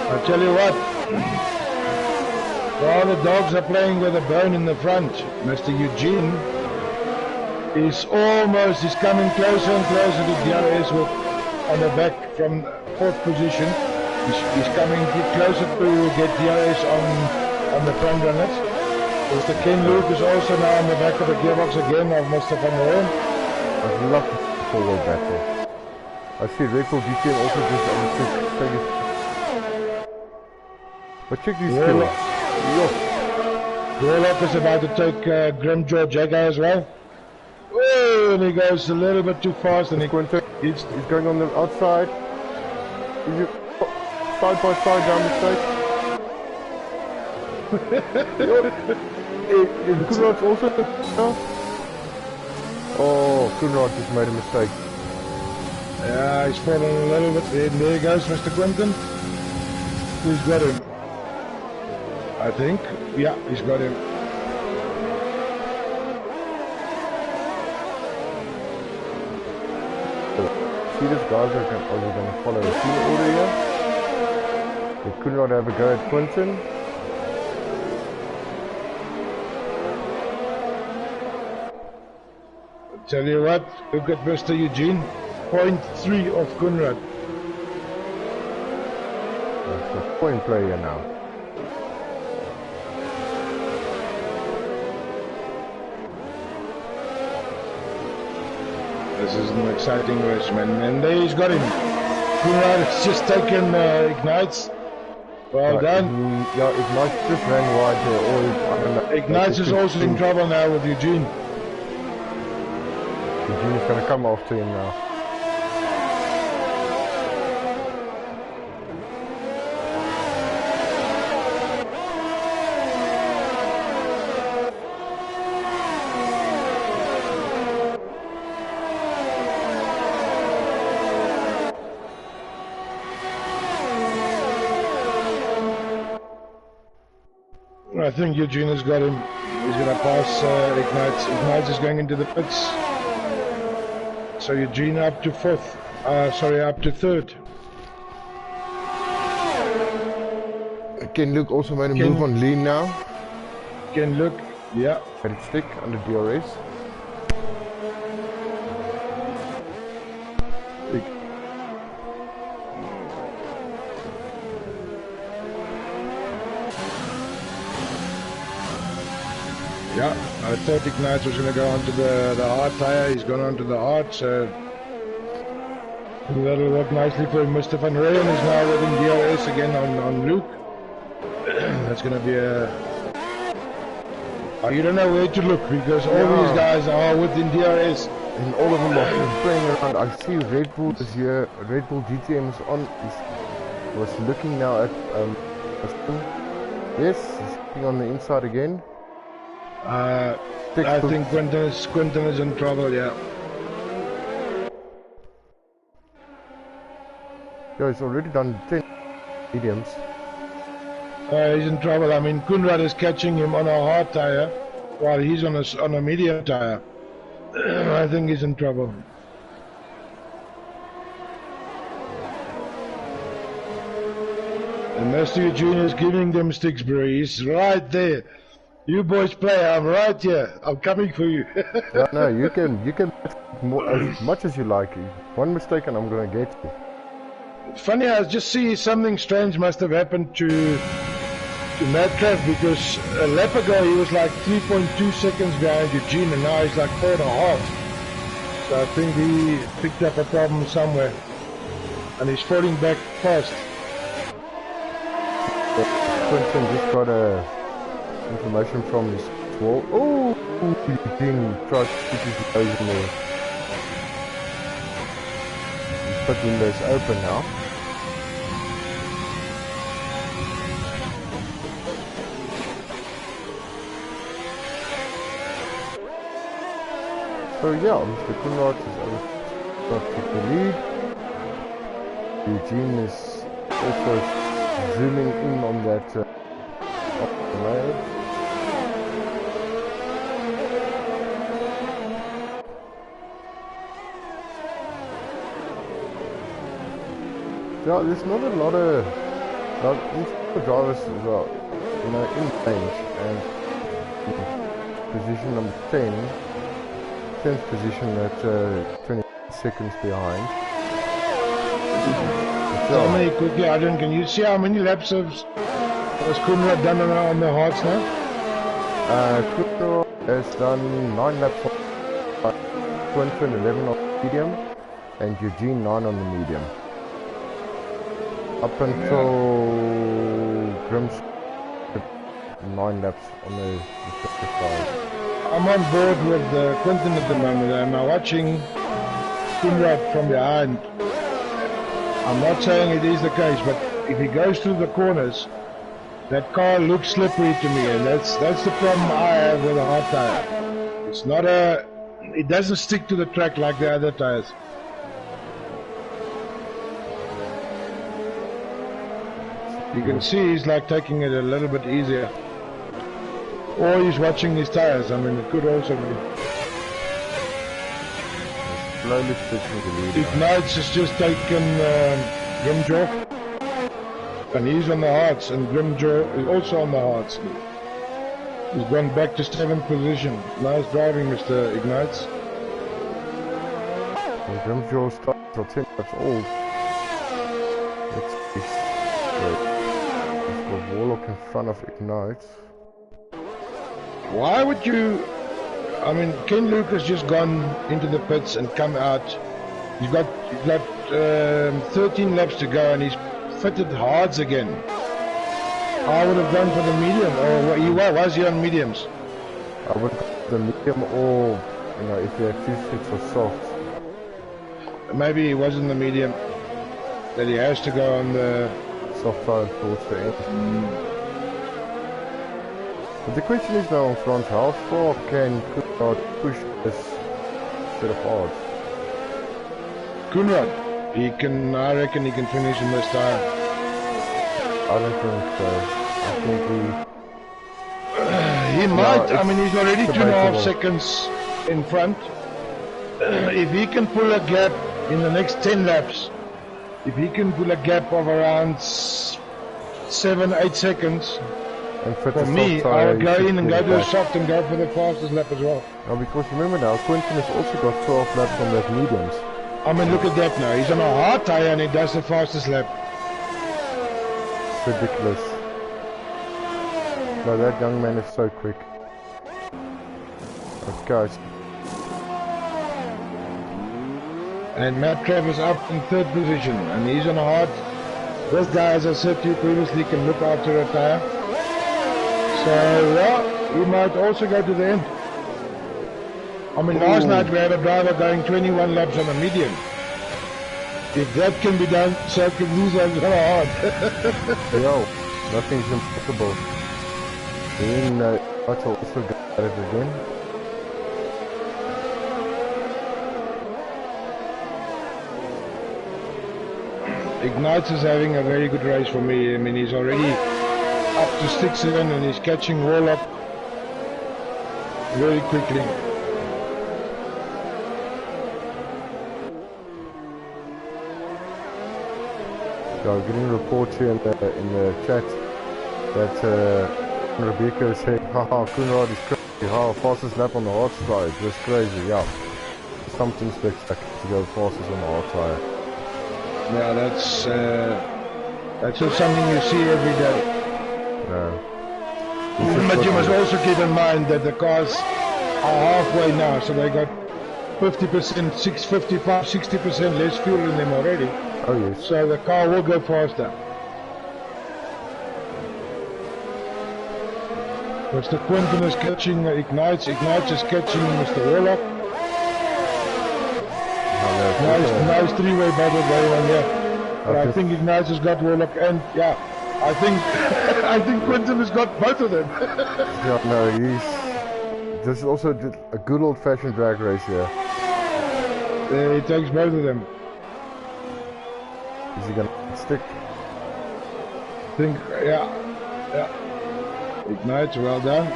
I tell you what, while the dogs are playing with a bone in the front, Mr. Eugene is coming closer and closer to DRS on the back from fourth position. He's coming closer to get DRS on the front runners. Mr. Ken Luke is also now on the back of the gearbox again of Mr. Van Rooyen. I love the forward battle. I see Red Bull DTM also just on the second. But check these skills. Warlock is about to take Grim George Jagger as well. Oh, and he goes a little bit too fast, and he's going on the outside. Is it side by side down the straight? Kunrad also. Oh, Kunrad just made a mistake. Yeah, he's fallen a little bit. There he goes, Mr. Quinton. He's got him. I think. Yeah, he's got him. See, these guys are going to follow the team order here. They could not have a go at Quinton. I'll tell you what, look at Mr. Eugene. 0.3 of Kunrad. That's a point player now. This is an exciting race, man. And there he's got him. Kunrad has just taken Ignites. Well done. Yeah, Ignites just ran wide there. Or, I don't know. Ignites is also in trouble now with Eugene. Eugene is going to come after him now. I think Eugene has got him. He's going to pass Ignites. Ignites is going into the pits. So Eugene up to fourth. Up to third. Ken Luke also made a move on lean now. Ken Luke, yeah. Let it stick under DRS. Yeah, I thought Ignites was going to go onto the hard tyre. He's gone onto the hard, so that'll work nicely for him. Mr. Van Rooyen is now within DRS again on Luke. That's going to be a... you don't know where to look because all these guys are within DRS. And all of them are playing around. I see Red Bull this year. Red Bull DTM is on. Was looking now at yes, he's looking on the inside again. I think Quinton is in trouble, yeah. Yeah, he's already done 10 mediums. He's in trouble. I mean, Kunrad is catching him on a hard tire while he's on a medium tire. I think he's in trouble. And Mr. Eugene is giving them sticks, bro. He's right there. You boys play. I'm right here. I'm coming for you. Yeah, no, you can more, as much as you like. One mistake and I'm gonna get you. Funny, I just see something strange must have happened to Metcalf, because a lap ago he was like 3.2 seconds behind Eugene and now he's like 4.5. So I think he picked up a problem somewhere and he's falling back fast. Quentin just got information from his wall. Oh, Eugene tried to put his nose in there. His pit window's open now. So yeah, Mr. Kunrad is got the lead. Eugene is also zooming in on that road. Yeah, there's not a lot of drivers as well, you know, in range, and position number 10th position at 20 seconds behind. How many quickly, Adrian, can you see how many laps has Kunrad done on the hards now? Kunrad has done 9 laps on Quentin, 11 on the medium, and Eugene 9 on the medium. Up until Grim's 9 laps on the side. I'm on board with Quentin at the moment. I'm watching Kunrad from behind. I'm not saying it is the case, but if he goes through the corners, that car looks slippery to me, and that's the problem I have with a hard tire. It's not it doesn't stick to the track like the other tires. You can see he's like taking it a little bit easier. Or he's watching his tires. I mean, it could also be. Slowly switching the lead. Ignites has just taken Grimjaw, and he's on the hards, and Grimjaw is also on the hards. He's gone back to 7th position. Nice driving, Mr. Ignites. And Grimjaw starts till 10 laps old. Let's see. There's the Warlock in front of Ignites. Why would you... I mean, Ken Luke has just gone into the pits and come out. He's got 13 laps to go and he's fitted hards again. I would have gone for the medium, or was he on mediums? I would go for the medium, or, you know, if you have 2 sticks or soft. Maybe he was in the medium, that he has to go on the soft tire towards the end. But the question is now, Frans, how far can Kunrad push this set of odds? Kunrad, I reckon he can finish in this time. I don't think so. I think he might. I mean, he's already 2.5 seconds in front. If he can pull a gap in the next 10 laps, if he can pull a gap of around 7-8 seconds, and for me, I'll go in and go to a soft and go for the fastest lap as well. No, because remember now, Quentin has also got 12 laps on that mediums. I mean, look at that now. He's on a hard tire and he does the fastest lap. It's ridiculous. No, that young man is so quick. Let's go. And Matt Travers up in 3rd position, and he's on a hard. This guy, as I said to you previously, can look after a tire. So, yeah, he might also go to the end. I mean, last night we had a driver going 21 laps on a medium. If that can be done, so can these ones on a hard. Yo, nothing's impossible. Then Otto also got it again. Ignites is having a very good race for me. I mean, he's already up to sticks in and he's catching Warlock very quickly. So I'm getting reports here in the chat that Rebecca is saying, haha, Koenraad is crazy, haha, fastest lap on the hard side, just crazy, yeah. Something spectacular to go fastest on the hard tire. Yeah, that's just something you see every day. No. But you must also keep in mind that the cars are halfway now, so they got 50%, 55, 60% less fuel in them already. Oh yes. So the car will go faster. Mr. Quinton is catching Ignites is catching Mr. Warlock. Nice three-way battle going on here. But I think Ignites has got Warlock, and yeah, I think I think Quinton has got both of them. Yeah, no, this is also a good old-fashioned drag race here. He takes both of them. Is he gonna stick? Yeah. Ignites, well done.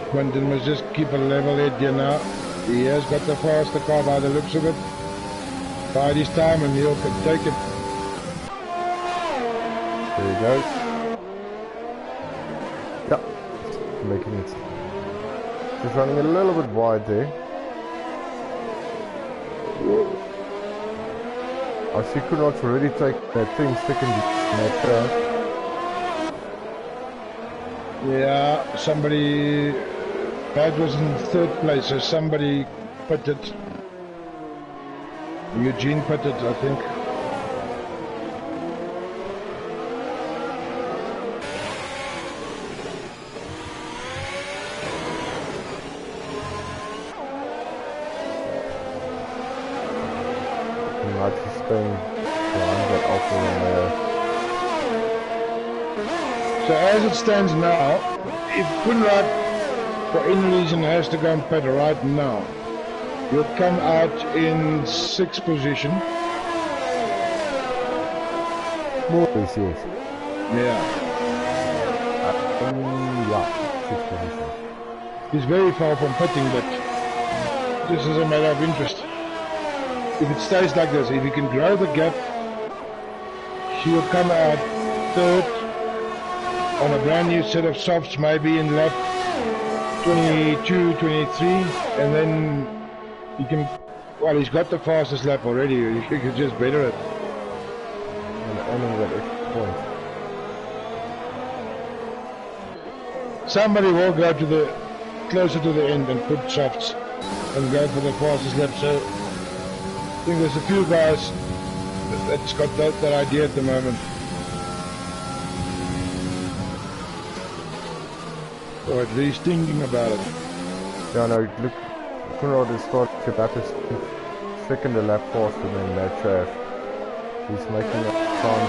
Quentin must just keep a level head here now. He has got the faster car by the looks of it. Bide his time and he'll take it. There he goes. Yeah, making it. Just running a little bit wide there. I see Koenraad's already taken that thing second in that turn. Yeah, somebody, that was in third place, so somebody pitted. Eugene pitted, I think. So as it stands now, if Koenraad for any reason has to go and pit right now, he'll come out in 6th position. More yes. Yeah. Yeah, 6th position. He's very far from pitting, but this is a matter of interest. If it stays like this, if he can grow the gap, he will come out 3rd on a brand new set of softs, maybe in lap 22, 23, and then he can, well, he's got the fastest lap already, he could just better it. And earning that extra point. Somebody will go to the, closer to the end and put softs and go for the fastest lap, so I think there's a few guys that's got that idea at the moment. Or at least thinking about it. Yeah, no, look, Koenraad is starting to lap his second lap faster than that Trav. He's making up time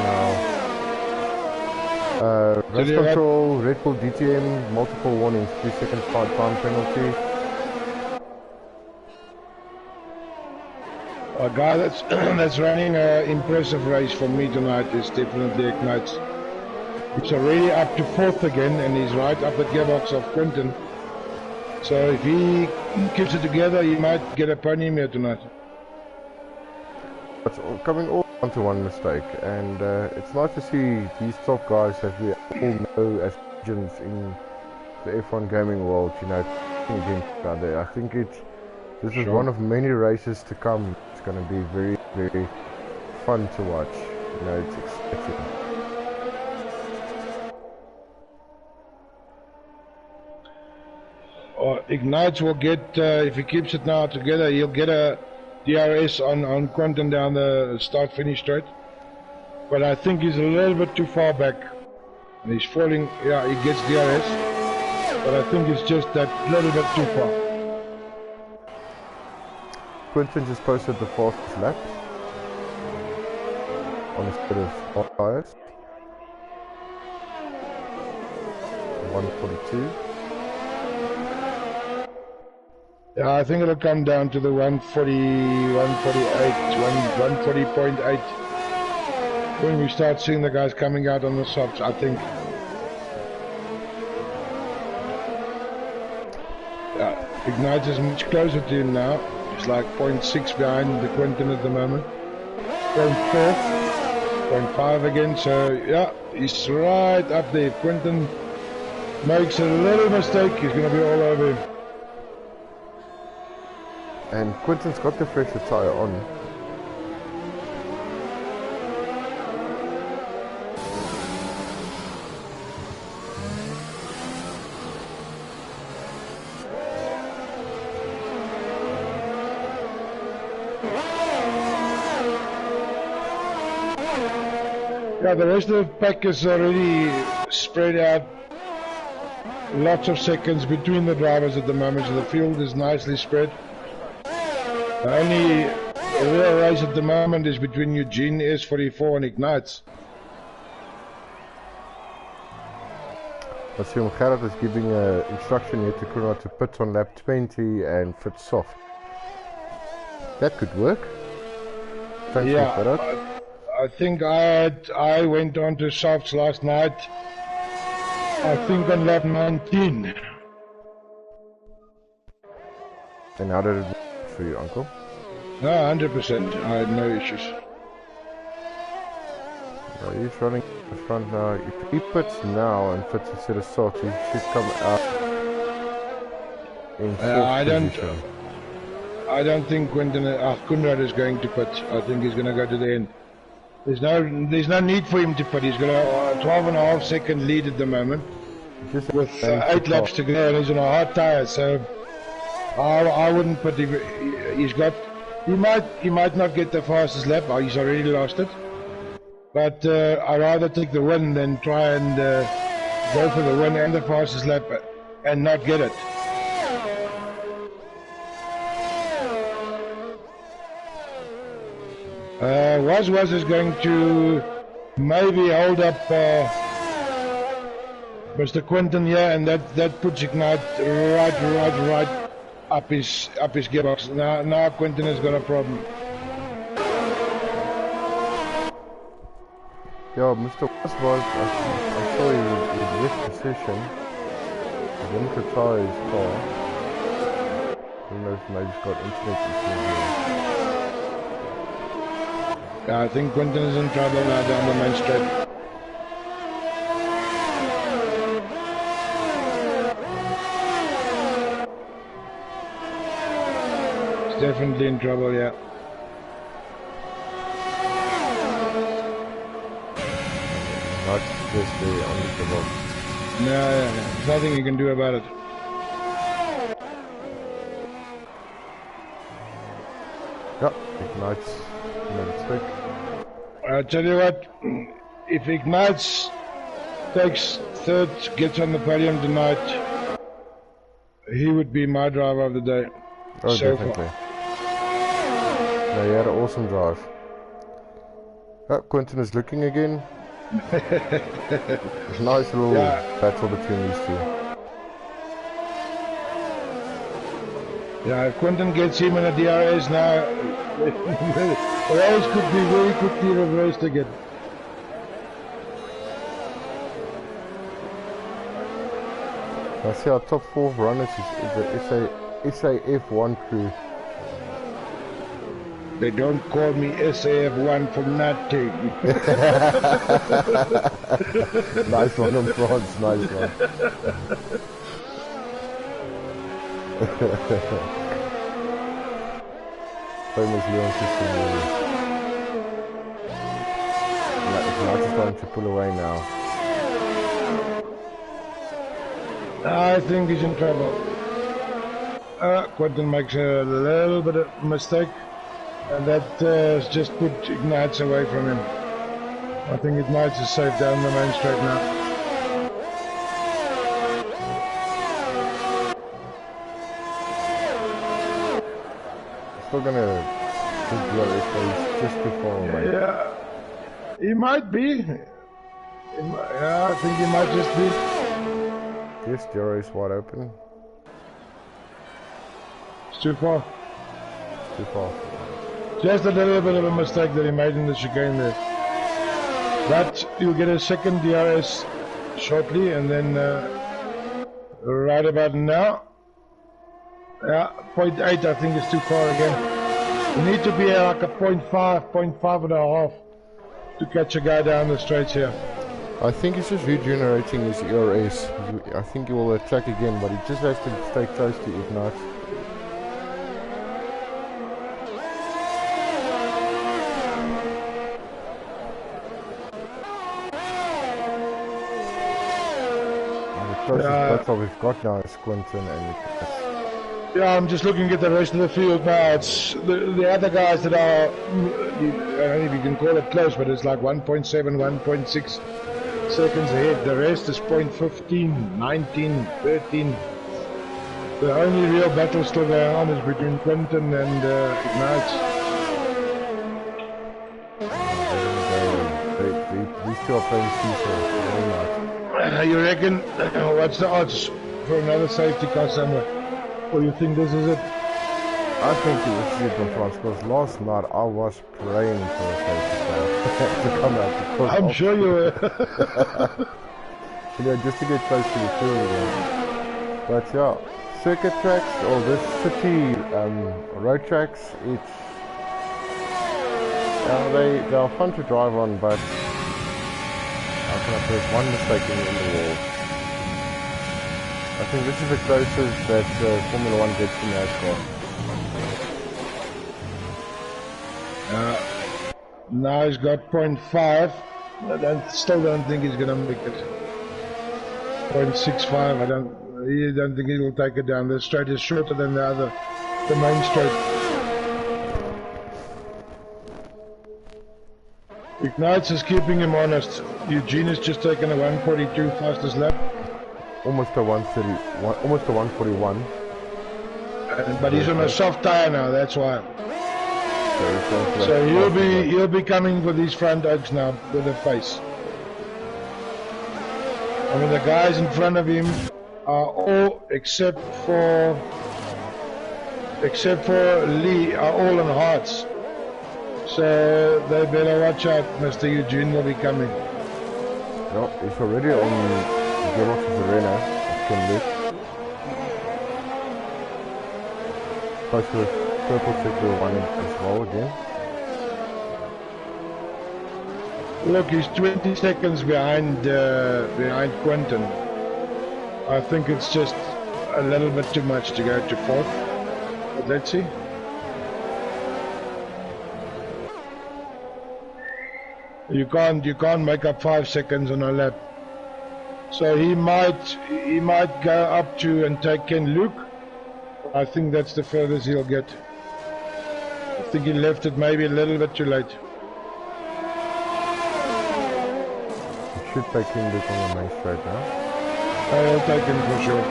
now. Race control, Red Bull DTM, multiple warnings, 3 second time penalty. A guy that's running an impressive race for me tonight is definitely Ignites. He's already up to 4th again, and he's right up the gearbox of Quentin. So if he keeps it together, he might get a podium here tonight. It's coming all down to one mistake, and it's nice to see these top guys that we all know as legends in the F1 gaming world, you know, against each other. I think this is one of many races to come. It's going to be very, very fun to watch. You know, it's exciting. Ignites will get, if he keeps it now together, he'll get a DRS on Quentin down the start-finish straight. But I think he's a little bit too far back. And he's falling, yeah, he gets DRS. But I think it's just that little bit too far. Quentin just posted the fastest lap on a set of hot tires. 142. Yeah, I think it'll come down to the 140, 148, 140.8. when we start seeing the guys coming out on the softs, I think. Ignite is much closer to him now. He's like 0.6 behind the Quinton at the moment. 0.4, 0.5 again. So yeah, he's right up there. If Quinton makes a little mistake, he's going to be all over him. And Quinton's got the fresher tyre on. Yeah, the rest of the pack is already spread out. Lots of seconds between the drivers at the moment, so the field is nicely spread. The only real race at the moment is between Eugene S44 and Ignites. I see Gerard is giving instruction here to Kurna to pit on lap 20 and fit soft. That could work. Thanks for Gerard. I think I went on to softs last night. I think on lap 19. And how did it work for you, Uncle? No, 100%. I had no issues. He's running the front now. If he puts now and puts instead of soft, he should come out in fourth position. I don't think Kunrad is going to put. I think he's going to go to the end. There's no need for him to put. He's got a 12.5 second lead at the moment, with 8 laps to go, and he's on a hard tyre. So I wouldn't put. He might not get the fastest lap. He's already lost it. But I'd rather take the win than try and go for the win and the fastest lap and not get it. Was is going to maybe hold up Mr. Quinton here, and that puts Ignite right up his gearbox. Now Quinton has got a problem. Yeah, Mr. Was I saw he was left position. He didn't retire his car. I don't know if maybe he's got internet issues here. Yeah, I think Quinton is in trouble now down the main straight. He's definitely in trouble, yeah. Not just the only trouble. No, there's nothing you can do about it. Yeah, Ignites. I'll tell you what, if Ignites takes third, gets on the podium tonight, he would be my driver of the day. Oh, so definitely. Far. No, he had an awesome drive. Oh, Quinton is looking again. It's a nice little battle between these two. Yeah, if Quinton gets him in a DRS now, the race could be very quickly reversed again. I see our top 4 runners is the SAF1 crew. They don't call me SAF1 for nothing. Nice one on France, nice one. Famous Leon system. Now it's starting to pull away now. I think he's in trouble. Quinton makes a little bit of mistake, and that has just put Ignites away from him. I think Ignites is safe down the main straight now. Still gonna think DRS, but he's just too far away. Yeah, he might be. Yeah, I think he might just be. Yes, DRS wide open. It's too far. Too far. Just a little bit of a mistake that he made in the chicane there. But you'll get a second DRS shortly, and then right about now, 0.8 I think is too far again. You need to be like a 0.5, 0.5 and a half to catch a guy down the straights here. I think he's just regenerating his ERS. I think he will attack again, but he just has to stay close to Ignite. The closest battle we've got now is Quinton and yeah, I'm just looking at the rest of the field now. It's the other guys that are, I don't know if you can call it close, but it's like 1.7, 1.6 seconds ahead. The rest is 0.15, 19, 13. The only real battle still going on is between Quinton and Ignite. These two are playing seesaw. You reckon, what's the odds for another safety car somewhere? Or you think this is it? I think this is it in France, because last night I was praying for a safety car to come out. I'm sure you were. You know, just to get close to the field again. But yeah, circuit tracks, or this city road tracks, it's they are fun to drive on, but how can I put it, one mistake in the wall. I think this is the closest that Formula 1 gets to NASCAR. Now he's got 0.5. I still don't think he's going to make it. 0.65. I don't think he will take it down. The straight is shorter than the main straight. Ignites is keeping him honest. Eugene has just taken a 142 fastest lap. Almost a 130, almost a 141. But he's on a soft tire now, that's why. So he'll be coming for these front oaks now with a face. I mean, the guys in front of him are all, except for Lee, are all on hearts. So they better watch out. Mr. Eugene will be coming. No, he's already on Gearbox's arena of Kenley. Close to the purple sector one as well again. Look, he's 20 seconds behind Quinton. I think it's just a little bit too much to go to fourth. But let's see. You can't make up 5 seconds on a lap. So he might go up to and take Ken Luke. I think that's the furthest he'll get. I think he left it maybe a little bit too late. He should take Ken Luke on the main straight now. I'll take him for sure.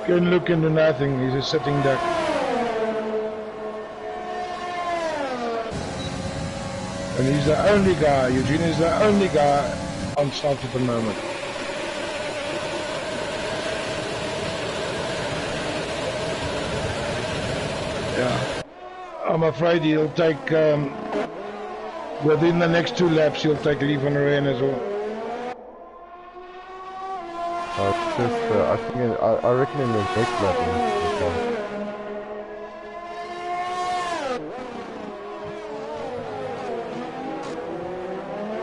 Ken Luke into nothing. He's a sitting duck. And he's the only guy, Eugene is the only guy on start at the moment. Yeah. I'm afraid he'll take, within the next 2 laps, he'll take Lee van Rijn as well. I reckon in the next lap.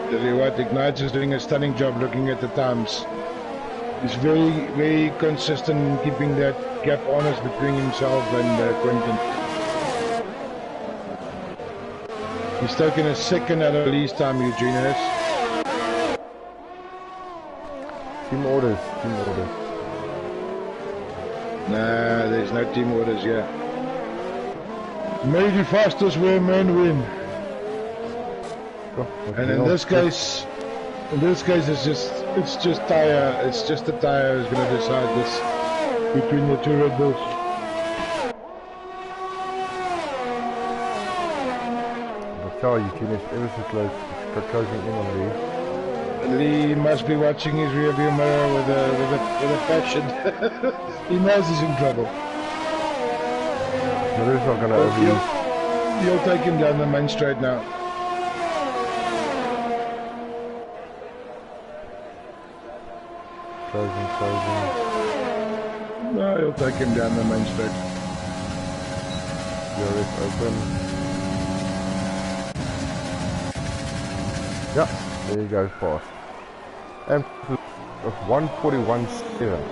Tell you what, Ignite is doing a stunning job looking at the times. He's very, very consistent in keeping that gap honest between himself and Quinton. He's taken a second out of Lee's time, Eugene has. Team orders. Nah, there's no team orders here. May the fastest man win. And in this case, it's just tire. It's just the tire is going to decide this between the 2 Red Bulls. But tell you, Eugene is ever so close. It's closing in on Lee. Lee must be watching his rearview mirror with a passion. He knows he's in trouble. Miller's not going to overheat. You'll take him down the main straight now. Closing. No, he'll take him down the main straight. DRS open. Yeah, there you go, fast. And 141.7.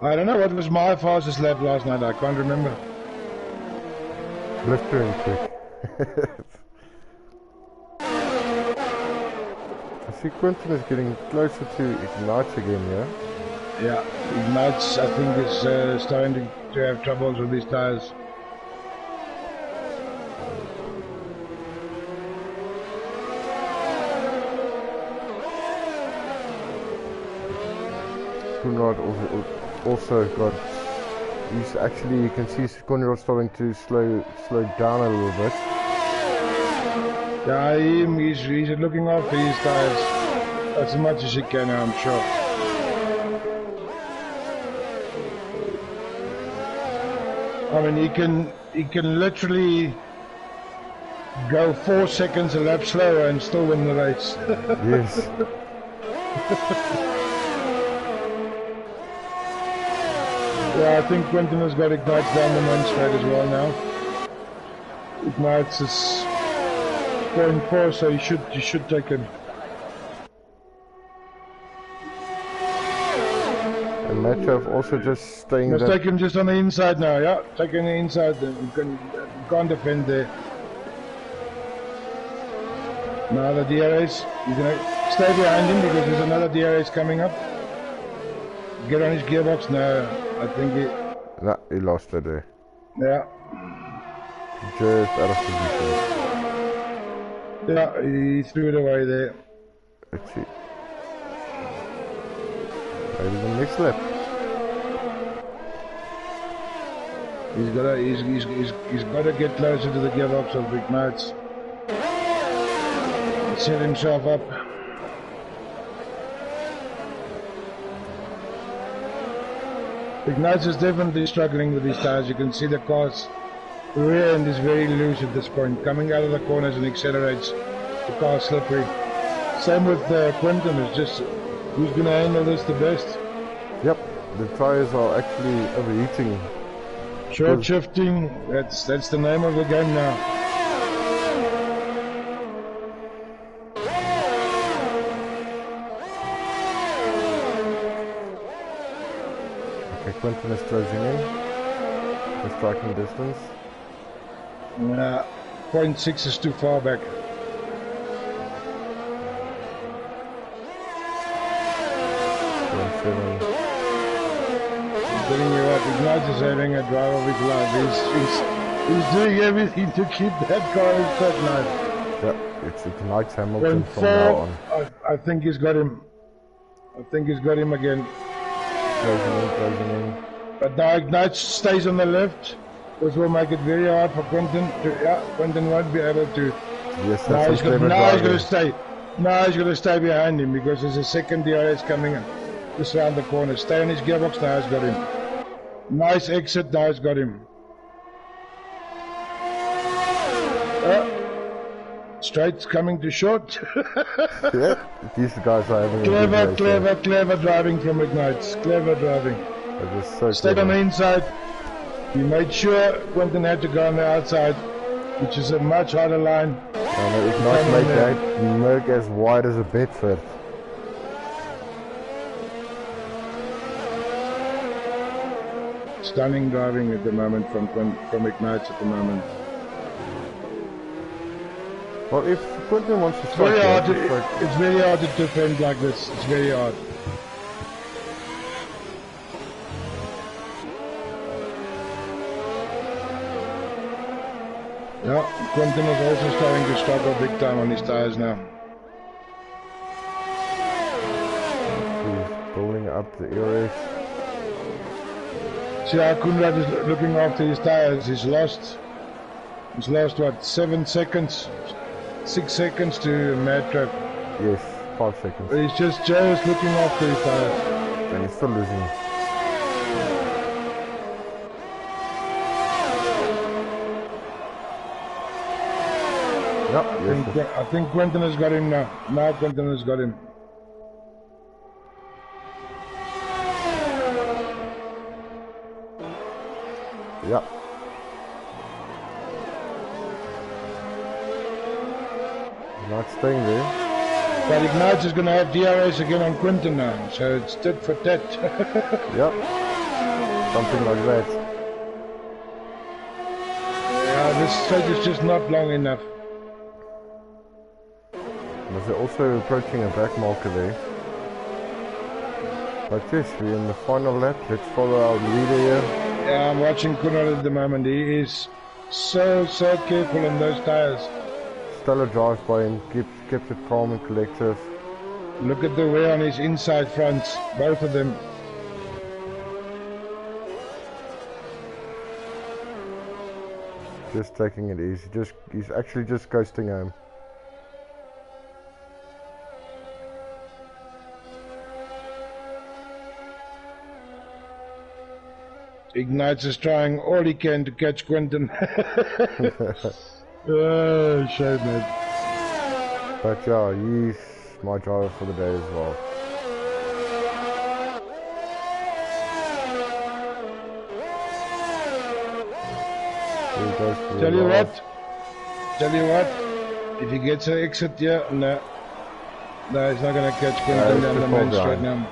I don't know what was my fastest lap last night. I can't remember. Blistering quick. I see Quentin is getting closer to Ignites again, yeah? Yeah, Ignites I think is starting to have troubles with these tires. Conrad also got, he's actually, you can see Conrad starting to slow down a little bit. Yeah, he's looking after his tires as much as he can, I'm sure. I mean, he can literally go 4 seconds a lap slower and still win the race. Yes. Yeah, I think Quentin has got Ignites down the main straight as well now. Ignites is 0.4, so you should take him. And Matchov also just staying Let's there. take him just on the inside now, yeah? Take him on the inside, you can't defend there. Now the DRS, you're going to stay behind him because there's another DRS coming up. Get on his gearbox now, I think he... Nah, he lost it there. Yeah. Just out of position. Yeah, he threw it away there. Let's see. Maybe the next lap. He's got to get closer to the gearbox of Ignites. Set himself up. Ignites is definitely struggling with these tires. You can see the car's rear end is very loose at this point. Coming out of the corners and accelerates, the car's slippery. Same with Quentin, it's just who's going to handle this the best. Yep, the tires are actually overheating. Short shifting, that's the name of the game now. Okay, Quentin is closing in. The striking distance. 0.6 is too far back. Seven. I'm telling you what, Ignites is having a drive of his life. He's doing everything to keep that car in track now. Yeah, it's Ignites Hamilton from now on. I think he's got him. I think he's got him again. Closing in. But now Ignites stays on the left, which will make it very hard for Quentin to. Yeah, Quentin won't be able to. Yes, Now that's he's going to stay. Now he's going to stay behind him because there's a second DRS coming in. Just around the corner. Stay on his gearbox. Now he's got him. Nice exit. Now he's got him. Straight coming to short. Yeah, these guys are having a good race, clever driving from Ignites. Clever driving. They're just so Stayed on clever. the inside. He made sure Quentin had to go on the outside, which is a much harder line. And Ignites made that Merc as wide as a Bedford. Stunning driving at the moment from Ignites at the moment. Well, if Quentin wants to It's start, very hard to defend like this. It's very hard. Yeah, Quentin is also starting to struggle big time on his tires now. he's building up the ERS. See how Conrad is looking after his tires. He's lost what, 7 seconds? 6 seconds to Mad Truck. Yes, 5 seconds. He's just looking after his tires. And he's still losing. Yep, I think Quentin has got him now. Now Quentin has got him. Yep. Not staying there. But Ignatius is going to have DRS again on Quentin now, so it's tit for tat. Yep. Something like that. Yeah, this straight is just not long enough. Was it also approaching a back marker there? But yes, we're in the final lap. Let's follow our leader here. Yeah, I'm watching Kunal at the moment. He is so careful on those tires. Stellar drive by him, kept it calm and collective. Look at the wear on his inside fronts, both of them. Just taking it easy. He's actually just coasting home. Ignites is trying all he can to catch Quentin. Oh, shame, man. But yeah, he's my driver for the day as well. Tell you what, if he gets an exit here, no, he's not going to catch Quentin down the main straight now.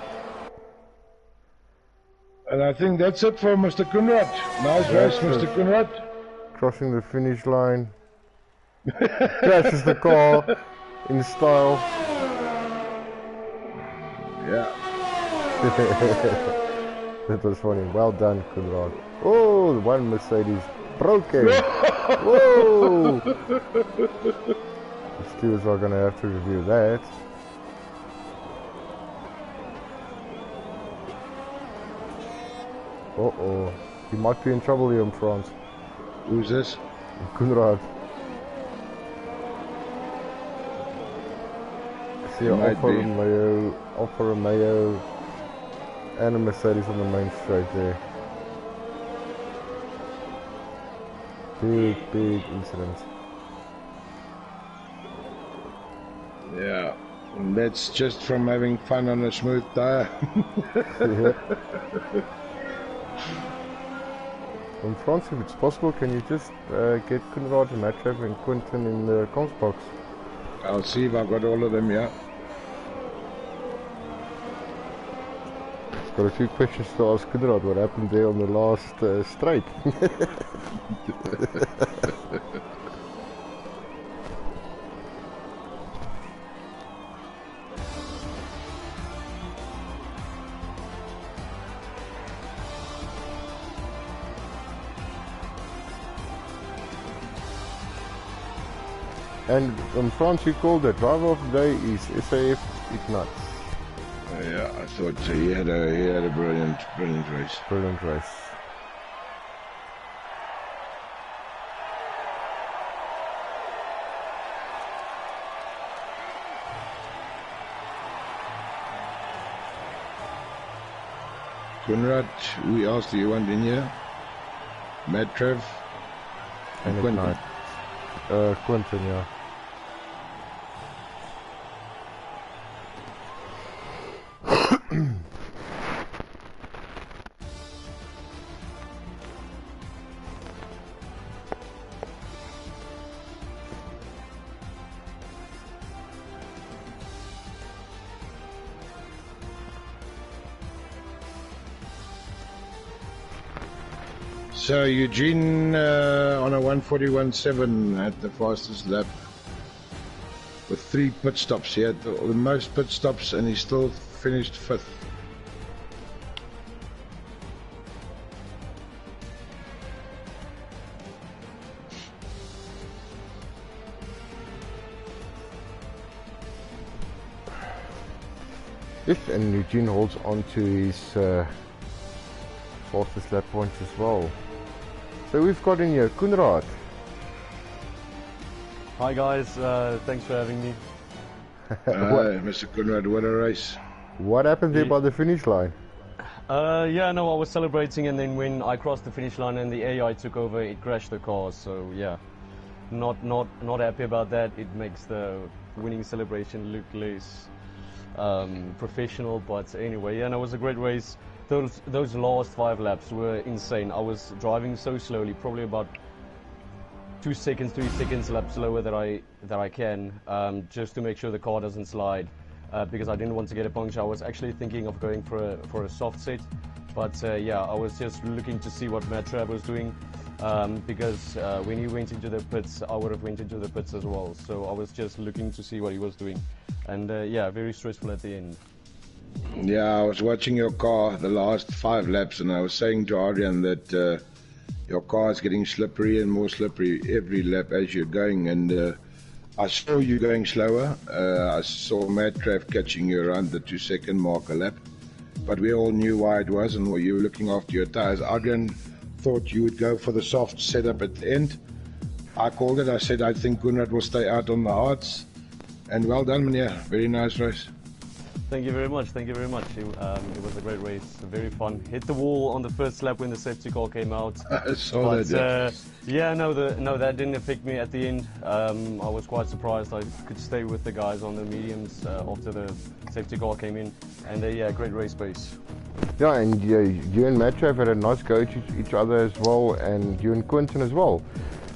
And I think that's it for Mr. Kunrad. Nice race, Mr. Kunrad. Crossing the finish line. Crashes the car in style. Yeah. That was funny. Well done, Kunrad. Oh, the one Mercedes broken. Whoa! The stewards are going to have to review that. Uh-oh. He might be in trouble here in France. Who's this? Kunrad. I see an Alfa Romeo and a Mercedes on the main straight there. Big incident. Yeah. And that's just from having fun on a smooth tire. Yeah. In France, if it's possible, can you just get Kunrad and Matrev and Quentin in the comms box? I'll see if I've got all of them, yeah. Got a few questions to ask Kunrad. What happened there on the last straight? And in France, you call the driver of the day is SAF Ignat. Yeah, I thought he had a brilliant race. Brilliant race. Kunrad, we asked you want in here. Matrev and Quentin. Quentin, yeah. So Eugene on a 1:41.7 at the fastest lap with 3 pit stops. He had the most pit stops and he still finished 5th. Yes, and Eugene holds on to his fastest lap points as well. So we've got in here Kunrad. Hi guys, thanks for having me. Mr. Kunrad, what a race. What happened there by the finish line? Yeah, no, I was celebrating and then when I crossed the finish line and the AI took over, it crashed the car, so yeah. not happy about that. It makes the winning celebration look less professional. But anyway, yeah, no, it was a great race. Those last 5 laps were insane. I was driving so slowly, probably about 2 seconds, 3 seconds lap slower that I can, just to make sure the car doesn't slide, because I didn't want to get a puncture. I was actually thinking of going for a soft set, but yeah, I was just looking to see what Matt Trabb was doing, because when he went into the pits, I would have went into the pits as well. So I was just looking to see what he was doing, and yeah, very stressful at the end. Yeah, I was watching your car the last 5 laps, and I was saying to Adrian that your car is getting slippery and more slippery every lap as you're going, and I saw you going slower. I saw Matt Traff catching you around the 2-second mark a lap, but we all knew why it was, and you were looking after your tires. Adrian thought you would go for the soft setup at the end. I called it. I said I think Gunnar will stay out on the hards, and well done, Meneer. Very nice race. Thank you very much. Thank you very much. It was a great race, very fun. Hit the wall on the first lap when the safety car came out. I saw that. Yeah, no, that didn't affect me at the end. I was quite surprised. I could stay with the guys on the mediums after the safety car came in, and yeah, great race pace. Yeah, and you and Matt Traff had a nice go to each other as well, and you and Quinton as well.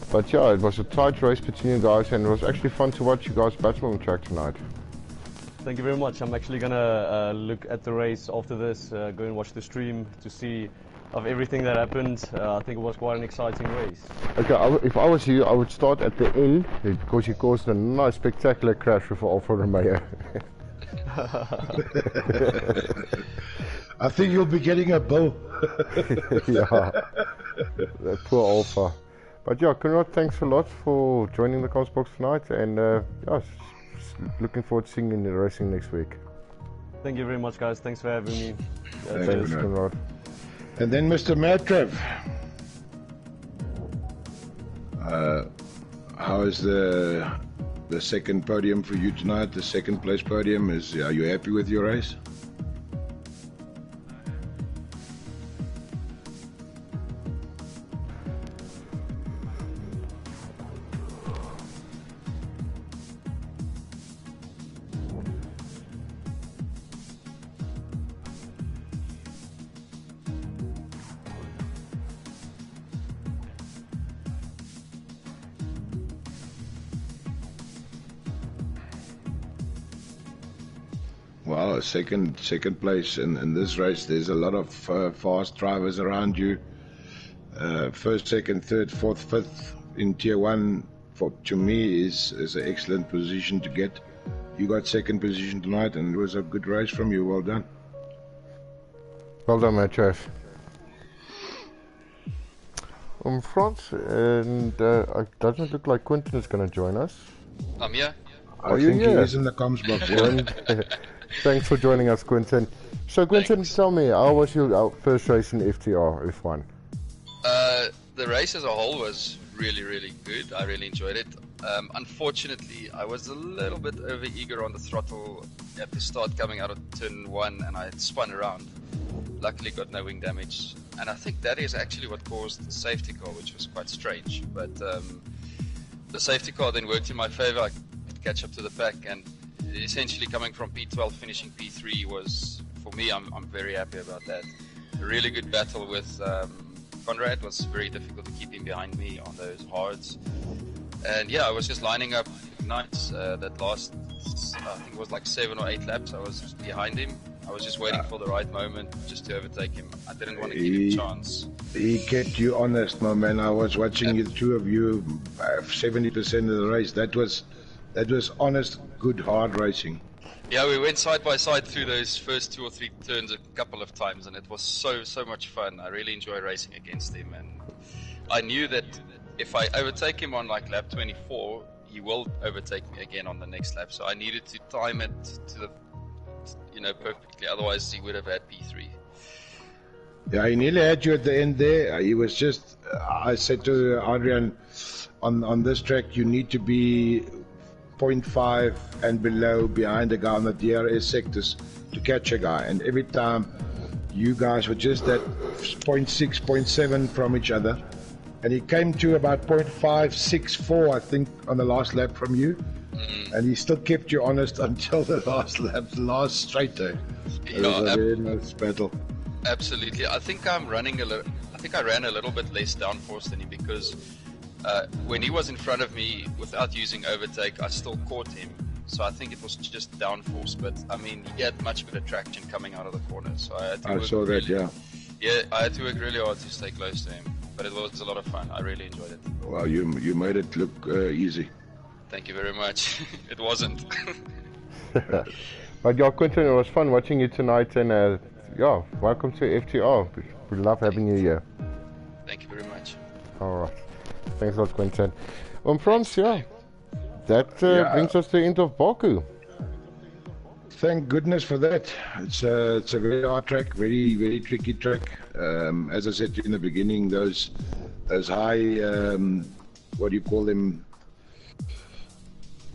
But yeah, it was a tight race between you guys, and it was actually fun to watch you guys battle on the track tonight. Thank you very much. I'm actually gonna look at the race after this, go and watch the stream to see of everything that happened. I think it was quite an exciting race. Okay, if I was you, I would start at the end, because you caused a nice spectacular crash with Alfa Romeo. I think you'll be getting a bill. Yeah, that poor Alfa. But yeah, Conrad, thanks a lot for joining the Cosbox tonight, and yeah, looking forward to seeing you in the racing next week. Thank you very much, guys. Thanks for having me. Thanks, Conrad. And then Mr. Matrev. How is the second podium for you tonight? The second place podium, are you happy with your race? Well, second place in this race. There's a lot of fast drivers around you. First, second, third, fourth, fifth in Tier 1 to me is an excellent position to get. You got second position tonight, and it was a good race from you. Well done. Well done, Matrev. Frans, and it doesn't look like Quinton is going to join us. I'm here. I think he is in the comms box. Thanks for joining us, Quinton. So, Quinton, tell me, how was your first race in FTRF1? The race as a whole was really, really good. I really enjoyed it. Unfortunately, I was a little bit over-eager on the throttle at the start coming out of turn 1, and I had spun around. Luckily got no wing damage. And I think that is actually what caused the safety car, which was quite strange. But the safety car then worked in my favor. I could catch up to the pack, and essentially coming from P12 finishing P3 was, for me, I'm very happy about that. A really good battle with Conrad. It was very difficult to keep him behind me on those hards. And yeah, I was just lining up nights. That last, I think it was like 7 or 8 laps, I was just behind him. I was just waiting for the right moment just to overtake him. I didn't want to give him a chance. He kept you honest, my man. I was watching the two of you 70% of the race. That was honest, good, hard racing. Yeah, we went side by side through those first 2 or 3 turns a couple of times, and it was so much fun. I really enjoy racing against him, and I knew that if I overtake him on like lap 24, he will overtake me again on the next lap. So I needed to time it to the, perfectly. Otherwise, he would have had P3. Yeah, he nearly had you at the end there. He was just. I said to Adrian, on this track, you need to be 0.5 and below behind a guy on the DRS sectors to catch a guy. And every time, you guys were just at 0.6, 0.7 from each other. and he came to about 0.564, I think, on the last lap from you. And he still kept you honest until the last lap, the last straight day. It was a very nice battle. Absolutely. I think I ran a little bit less downforce than him because when he was in front of me without using overtake, I still caught him. So I think it was just downforce. But I mean, he had much better traction coming out of the corner. So I had to Yeah, I had to work really hard to stay close to him. But it was a lot of fun. I really enjoyed it. Wow, you made it look easy. Thank you very much. It wasn't. But yeah, Quentin, it was fun watching you tonight, and yeah, welcome to FTR. We love having you here. Thank you very much. Alright, thanks a lot, Quentin. Frans, yeah, that brings us to the end of Baku. Thank goodness for that. It's a very hard track, very, very tricky track. As I said to you in the beginning, those high, what do you call them,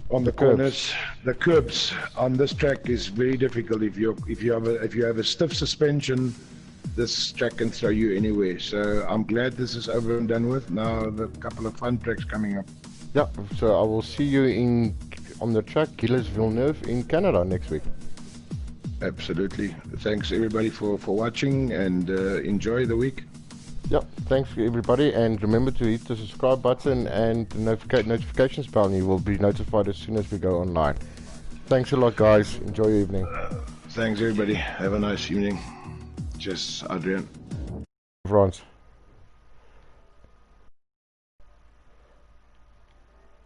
on the corners, the curbs on this track is very difficult. If you have a stiff suspension, this track can throw you anywhere. So I'm glad this is over and done with. Now the couple of fun tracks coming up. Yeah, so I will see you on the track Gilles Villeneuve in Canada next week. Absolutely. Thanks everybody for watching, and enjoy the week. Yep, thanks everybody, and remember to hit the subscribe button and the notifications bell, and you will be notified as soon as we go online. Thanks a lot, guys. Enjoy your evening. Thanks everybody. Have a nice evening. Just Adrian. Frans.